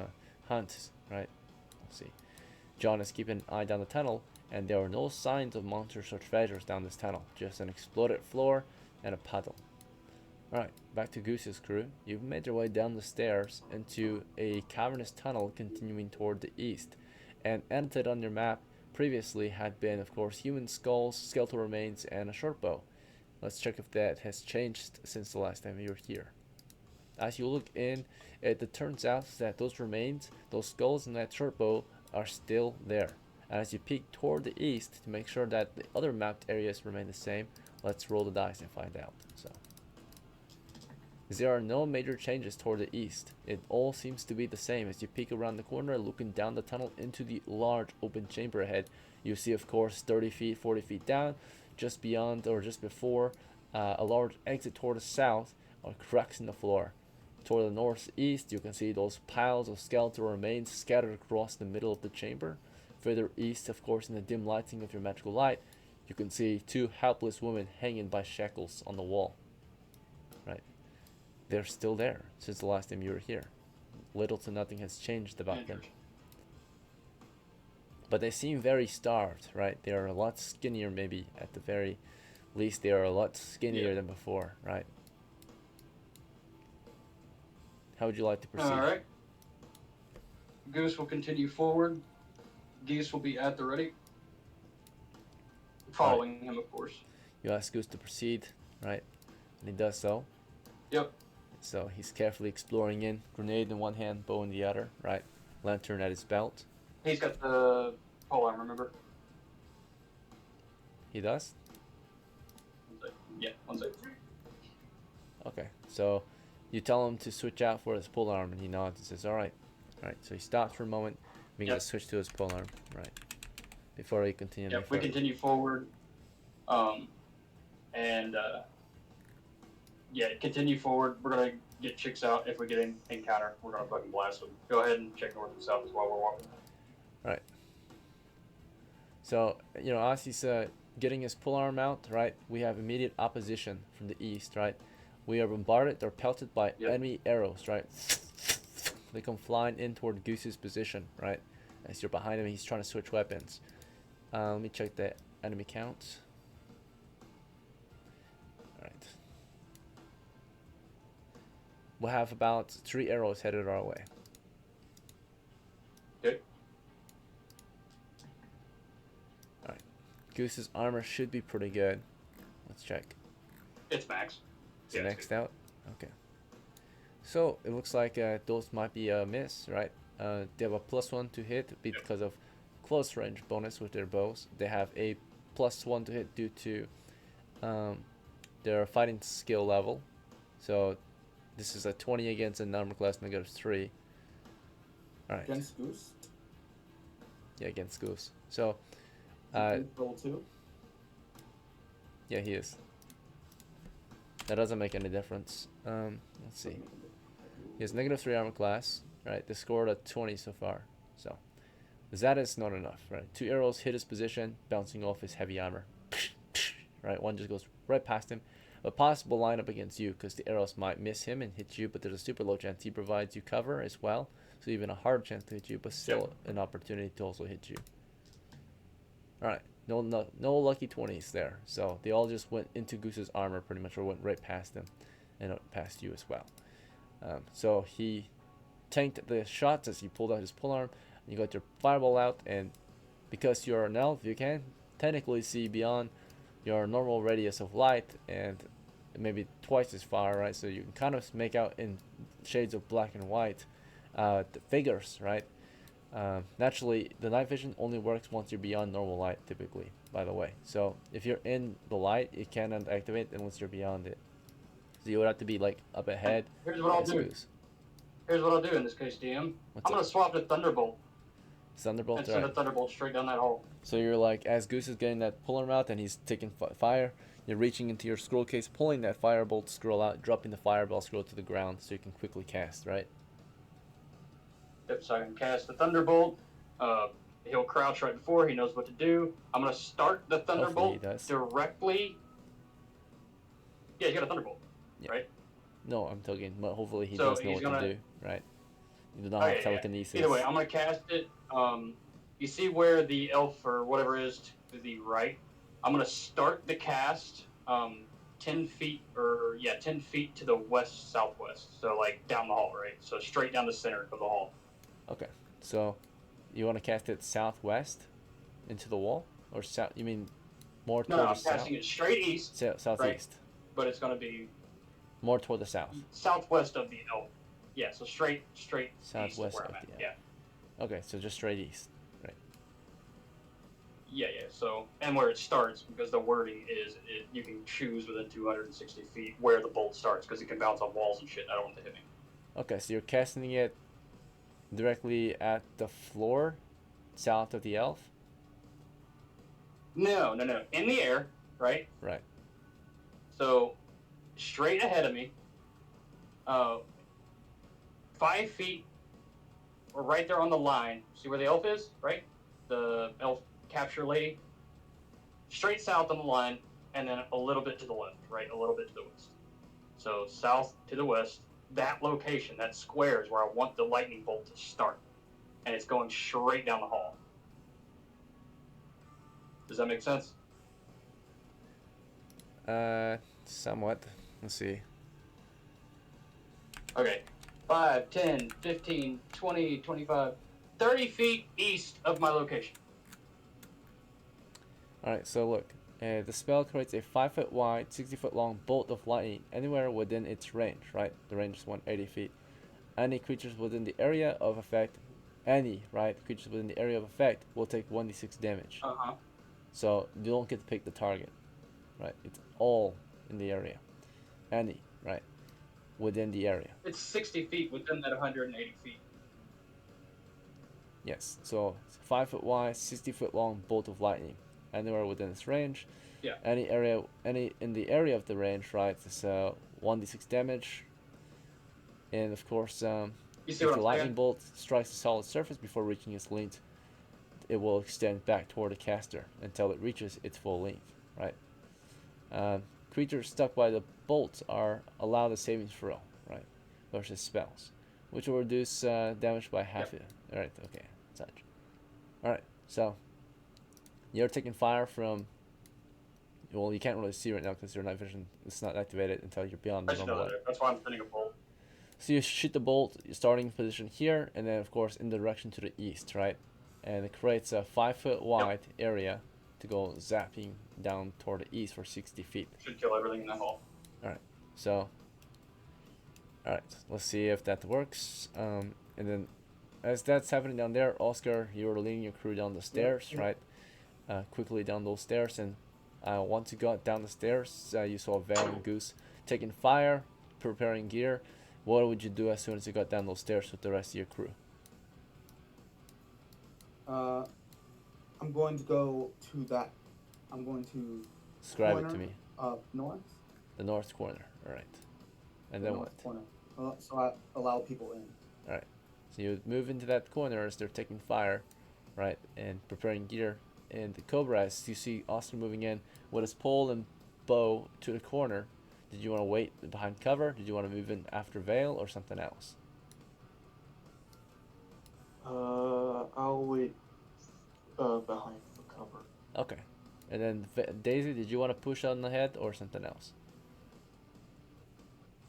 hunt, right? Let's see. John is keeping an eye down the tunnel, and there are no signs of monsters or treasures down this tunnel. Just an exploded floor and a puddle. Alright, back to Goose's crew. You've made your way down the stairs into a cavernous tunnel continuing toward the east. And entered on your map previously had been, of course, human skulls, skeletal remains, and a short bow. Let's check if that has changed since the last time you were here. As you look in, it turns out that those remains, those skulls, and that short bow are still there. And as you peek toward the east to make sure that the other mapped areas remain the same, let's roll the dice and find out. So, there are no major changes toward the east. It all seems to be the same. As you peek around the corner, looking down the tunnel into the large open chamber ahead, you see, of course, 30 feet, 40 feet down, just beyond or just before a large exit toward the south are cracks in the floor. Toward the northeast, you can see those piles of skeletal remains scattered across the middle of the chamber. Further east, of course, in the dim lighting of your magical light, you can see two helpless women hanging by shackles on the wall. Right? They're still there since the last time you were here. Little to nothing has changed about them. But they seem very starved, right? They are a lot skinnier, maybe, at the very least. They are a lot skinnier than before, right? How would you like to proceed? Alright. Goose will continue forward. Geese will be at the ready. Following him, of course. You ask Goose to proceed, right? And he does so. Yep. So he's carefully exploring in, grenade in one hand, bow in the other, right? Lantern at his belt. He's got the polearm, remember? He does? Yeah, 1 second. Okay, so you tell him to switch out for his polearm, and he nods and says, alright. Alright, so he stops for a moment, making a switch to his polearm, right? Before he continues. Yep, we continue forward. Continue forward. We're gonna get chicks out. If we get an encounter, we're gonna fucking blast them. Go ahead and check north and south as well. We're walking. Right. So, you know, as he's getting his polearm out, right, we have immediate opposition from the east, right? We are bombarded or pelted by enemy arrows, right? They come flying in toward Goose's position, right? As you're behind him, he's trying to switch weapons. Let me check the enemy count. Alright. We'll have about 3 arrows headed our way. Okay. Alright. Goose's armor should be pretty good. Let's check. It's max. Is it maxed out? Okay. So it looks like those might be a miss, right? They have a +1 to hit because of close range bonus with their bows. They have a +1 to hit due to their fighting skill level. So this is a 20 against an armor class -3. Alright. Against Goose. Yeah, against Goose. So Roll 2. yeah, he is. That doesn't make any difference. Let's see. He has -3 armor class, right? They scored a 20 so far. So that is not enough, right? 2 arrows hit his position, bouncing off his heavy armor. Right, one just goes right past him. A possible lineup against you, because the arrows might miss him and hit you, but there's a super low chance he provides you cover as well. So even a hard chance to hit you, but still an opportunity to also hit you. Alright, no lucky 20s there. So they all just went into Goose's armor pretty much, or went right past him, and past you as well. So he tanked the shots as he pulled out his polearm. You got your fireball out, and because you're an elf, you can technically see beyond your normal radius of light, and maybe twice as far, right? So you can kind of make out in shades of black and white the figures, right? Naturally, the night vision only works once you're beyond normal light, typically, by the way. So if you're in the light, it cannot activate unless you're beyond it. So you would have to be like up ahead. Here's what I'll do. Here's what I'll do in this case, DM. I'm gonna swap to Thunderbolt. Thunderbolt, and send a Thunderbolt straight down that hole. So you're like, as Goose is getting that polearm out and he's taking fire, you're reaching into your scroll case, pulling that firebolt scroll out, dropping the fireball scroll to the ground so you can quickly cast, right? Yep, so I can cast the Thunderbolt. He'll crouch right before, he knows what to do. I'm going to start the Thunderbolt directly. Yeah, he's got a Thunderbolt, right? No, I'm talking, but hopefully he does know what to do, right? You do not have telekinesis. Either way, I'm going to cast it. You see where the elf or whatever is to the right? I'm going to start the cast 10 feet to the west-southwest. So, like, down the hall, right? So, straight down the center of the hall. Okay. So, you want to cast it southwest into the wall? Or south? You mean more toward the south? No, I'm casting it straight east. Southeast. Right? But it's going to be... more toward the south. Southwest of the elf. Yeah, so straight southwest east of where of I'm at. the elf. Yeah. Okay, so just straight east. Yeah. So, and where it starts, because the wording is you can choose within 260 feet where the bolt starts, because it can bounce off walls and shit. I don't want it to hit me. Okay, so you're casting it directly at the floor, south of the elf. No. In the air, right? Right. So, straight ahead of me, 5 feet, or right there on the line. See where the elf is, right? The elf capture lady. Straight south on the line, and then a little bit to the left, right? A little bit to the west. So south to the west, that location, that square is where I want the lightning bolt to start. And it's going straight down the hall. Does that make sense? Somewhat. Let's see. Okay. 5, 10, 15, 20, 25, 30 feet east of my location. Alright, so look. The spell creates a 5-foot wide, 60-foot long bolt of lightning anywhere within its range, right? The range is 180 feet. Any creatures within the area of effect, creatures within the area of effect will take 1d6 damage. Uh-huh. So you don't get to pick the target, right? It's all in the area. Any, right? Within the area. It's 60 feet within that 180 feet. Yes, so it's a 5-foot wide, 60-foot long bolt of lightning anywhere within its range. Yeah. Any in the area of the range, right? It's 1d6 damage. And of course, You if see the what I'm lightning saying? bolt strikes a solid surface before reaching its length, it will extend back toward the caster until it reaches its full length, right? Creatures stuck by the bolts are allowed a saving throw, right? Versus spells, which will reduce damage by half it. Alright, okay, such. Alright, so you're taking fire from. Well, you can't really see right now because your night vision is not activated until you're beyond the I should normal know light. that. That's why I'm spinning a bolt. So you shoot the bolt, starting position here, and then of course in the direction to the east, right? And it creates a 5-foot wide area to go zapping down toward the east for 60 feet. Should kill everything in that hall. So, alright, let's see if that works. And then as that's happening down there, Oscar, you're leading your crew down the stairs, right? Quickly down those stairs, and once you got down the stairs, you saw Vale and Goose taking fire, preparing gear. What would you do as soon as you got down those stairs with the rest of your crew? I'm going to go to that. I'm going to Describe it corner to me. North. The north corner, alright. And then what? North corner. So I allow people in. So you move into that corner as they're taking fire, right, and preparing gear. And the Cobra, as you see Austin moving in with his pole and bow to the corner, did you want to wait behind cover? Did you want to move in after Vale or something else? I'll wait behind for cover. Okay. And then Daisy, did you want to push on ahead or something else?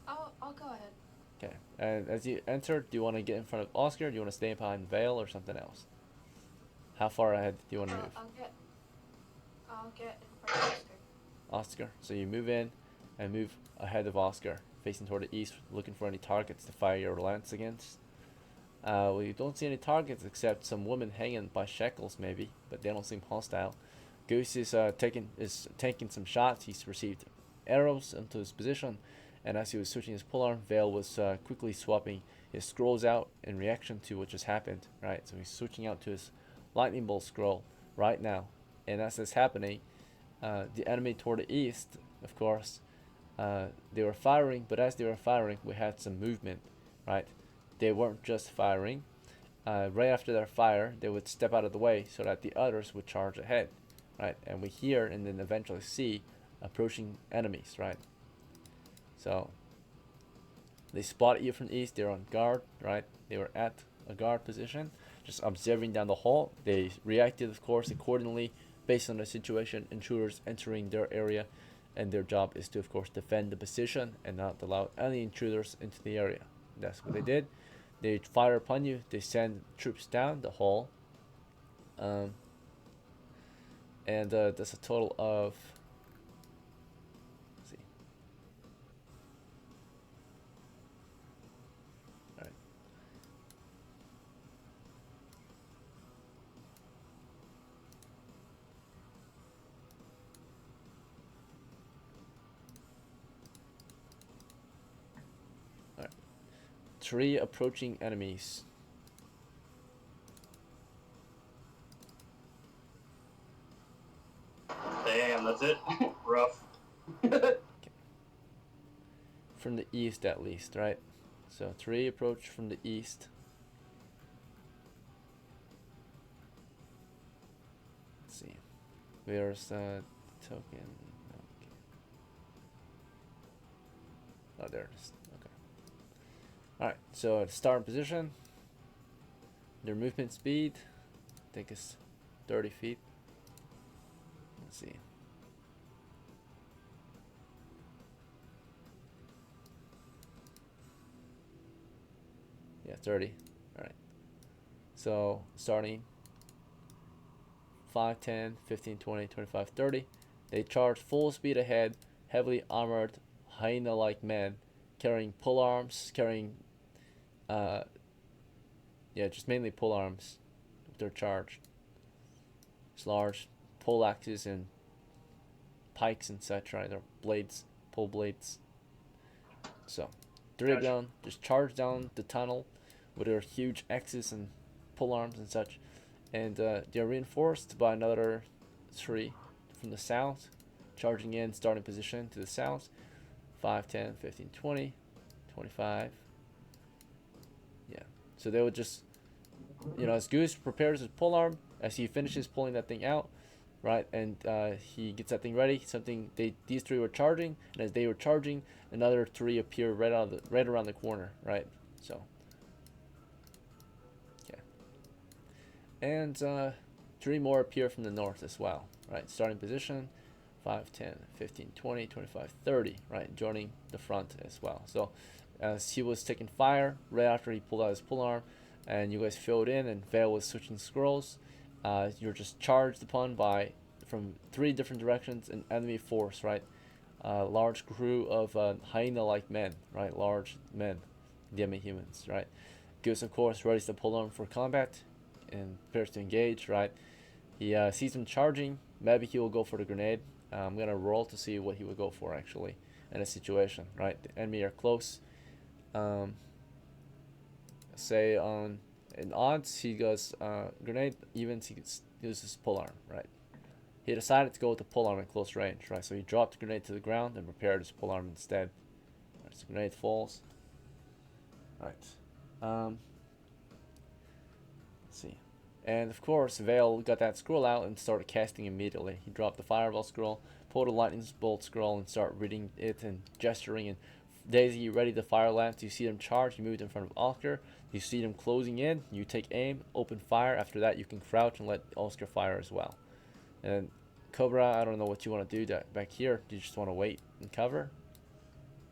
I'll go ahead. Okay. And as you enter, do you want to get in front of Oscar? Do you want to stay behind Vale or something else? How far ahead do you want to move? I'll get in front of Oscar. Oscar. So you move in and move ahead of Oscar, facing toward the east, looking for any targets to fire your lance against. Well, you don't see any targets except some women hanging by shackles, maybe, but they don't seem hostile. Goose is tanking some shots. He's received arrows into his position, and as he was switching his polearm, Vale was quickly swapping his scrolls out in reaction to what just happened. Right, so he's switching out to his lightning bolt scroll right now, and as this happening, the enemy toward the east, of course, they were firing, but as they were firing, we had some movement. Right, they weren't just firing. Right after their fire, they would step out of the way so that the others would charge ahead. Right, and we hear and then eventually see approaching enemies. Right, so they spotted you from the east. They're on guard. Right, they were at a guard position, just observing down the hall. They reacted, of course, accordingly based on the situation. Intruders entering their area, and their job is to, of course, defend the position and not allow any intruders into the area. That's what they did. They fire upon you. They send troops down the hall. And that's a total of. Let's see. All right. 3 approaching enemies. Damn, that's it. Rough. From the east, at least, right? So 3 approach from the east. Let's see. Where's the token? Okay. Oh, there it is. Okay. Alright, so start position. Their movement speed, I think is 30 feet. Let's see. Yeah, 30. Alright. So starting 5, 10, 15, 20, 25, 30. They charge full speed ahead, heavily armored, hyena-like men, carrying pole arms, carrying, just mainly pole arms. They're charged. It's large pole axes and pikes and such, right? They're blades, pole blades. So, 3 of Gotcha. them just charge down the tunnel with their huge axes and pole arms and such. And they're reinforced by another 3 from the south, charging in, starting position to the south. 5, 10, 15, 20, 25. Yeah. So they would just, as Goose prepares his polearm, as he finishes pulling that thing out, right, and he gets that thing ready, these 3 were charging, and as they were charging, another 3 appear right around the corner, right? So, okay. And 3 more appear from the north as well, right? Starting position, 5, 10, 15, 20, 25, 30, right? Joining the front as well. So as he was taking fire right after he pulled out his polearm, and you guys filled in, and Vale was switching scrolls, you're just charged upon from 3 different directions, an enemy force, right? Large crew of hyena-like men, right? Large men, demi-humans, right? Goose, of course, readies the polearm for combat and prepares to engage, right? He sees him charging. Maybe he will go for the grenade. I'm gonna roll to see what he would go for actually in a situation, right? The enemy are close. Say on in odds he goes grenade, evens he uses polearm, right? He decided to go with the polearm at close range, right? So he dropped the grenade to the ground and prepared his polearm instead. Right, so grenade falls. Right. Let's see. And of course, Vale got that scroll out and started casting immediately. He dropped the fireball scroll, pulled a lightning bolt scroll, and started reading it and gesturing. And Daisy, you ready to fire lance. You see them charge. You moved in front of Oscar. You see them closing in. You take aim, open fire. After that, you can crouch and let Oscar fire as well. And Cobra, I don't know what you want to do back here. Do you just want to wait and cover?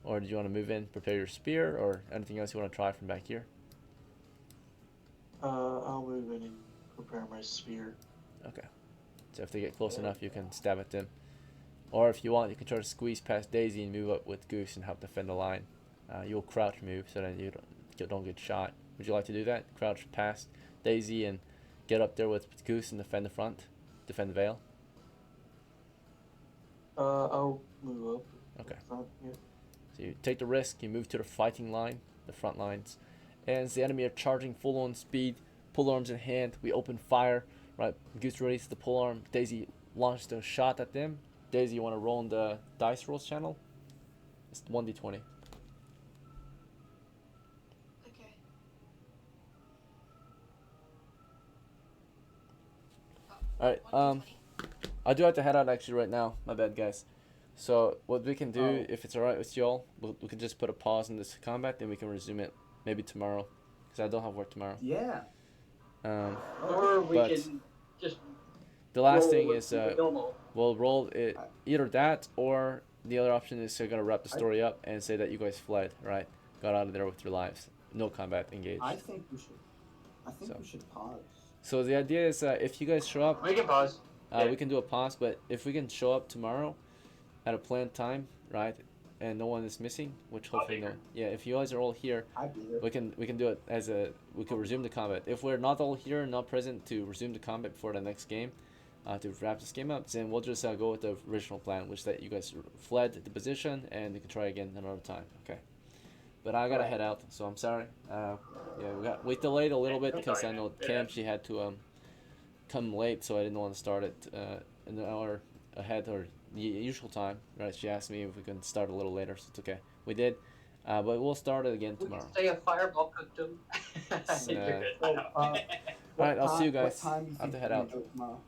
Or do you want to move in, prepare your spear, or anything else you want to try from back here? I'll move in and prepare my spear. Okay. So if they get close enough, you can stab at them. Or if you want, you can try to squeeze past Daisy and move up with Goose and help defend the line. You'll crouch move so that you don't get shot. Would you like to do that? Crouch past Daisy and get up there with Goose and defend the front? Defend the Vale? I'll move up. Okay. Front, yeah. So you take the risk, you move to the fighting line, the front lines. And as the enemy are charging full on speed, polearms in hand, we open fire, right? Goose releases the polearm, Daisy launched a shot at them. Daisy, you want to roll in the dice rolls channel? It's 1d20. Okay. Alright, 1d20. I do have to head out actually right now. My bad, guys. So what we can do, if it's alright with y'all, we can just put a pause in this combat, then we can resume it maybe tomorrow, because I don't have work tomorrow. Yeah. Or we But can just the last roll thing with is the normal. we'll roll it, either that or the other option is they're gonna wrap the story up and say that you guys fled, right? Got out of there with your lives, no combat engaged. I think we should. So. We should pause. So the idea is if you guys show up, We can pause. we can do a pause. But if we can show up tomorrow at a planned time, right, and no one is missing, which I'll hopefully be no. here. Yeah, if you guys are all here, I'd be there. we can do it as we can resume the combat. If we're not all here and not present to resume the combat before the next game, to wrap this game up, then we'll just go with the original plan, which that you guys fled the position and you can try again another time. Okay. But I gotta Right. head out, so I'm sorry. Yeah, we delayed a little bit I'm because sorry, I know man. Yeah. Cam, she had to come late, so I didn't want to start it an hour ahead her usual time. Right? She asked me if we can start a little later, so it's okay. We did, but we'll start it again We tomorrow. can say a fireball cooked him. You're good. I know. Alright, I'll see you What guys. time do you I have think to head you're out. gonna go tomorrow?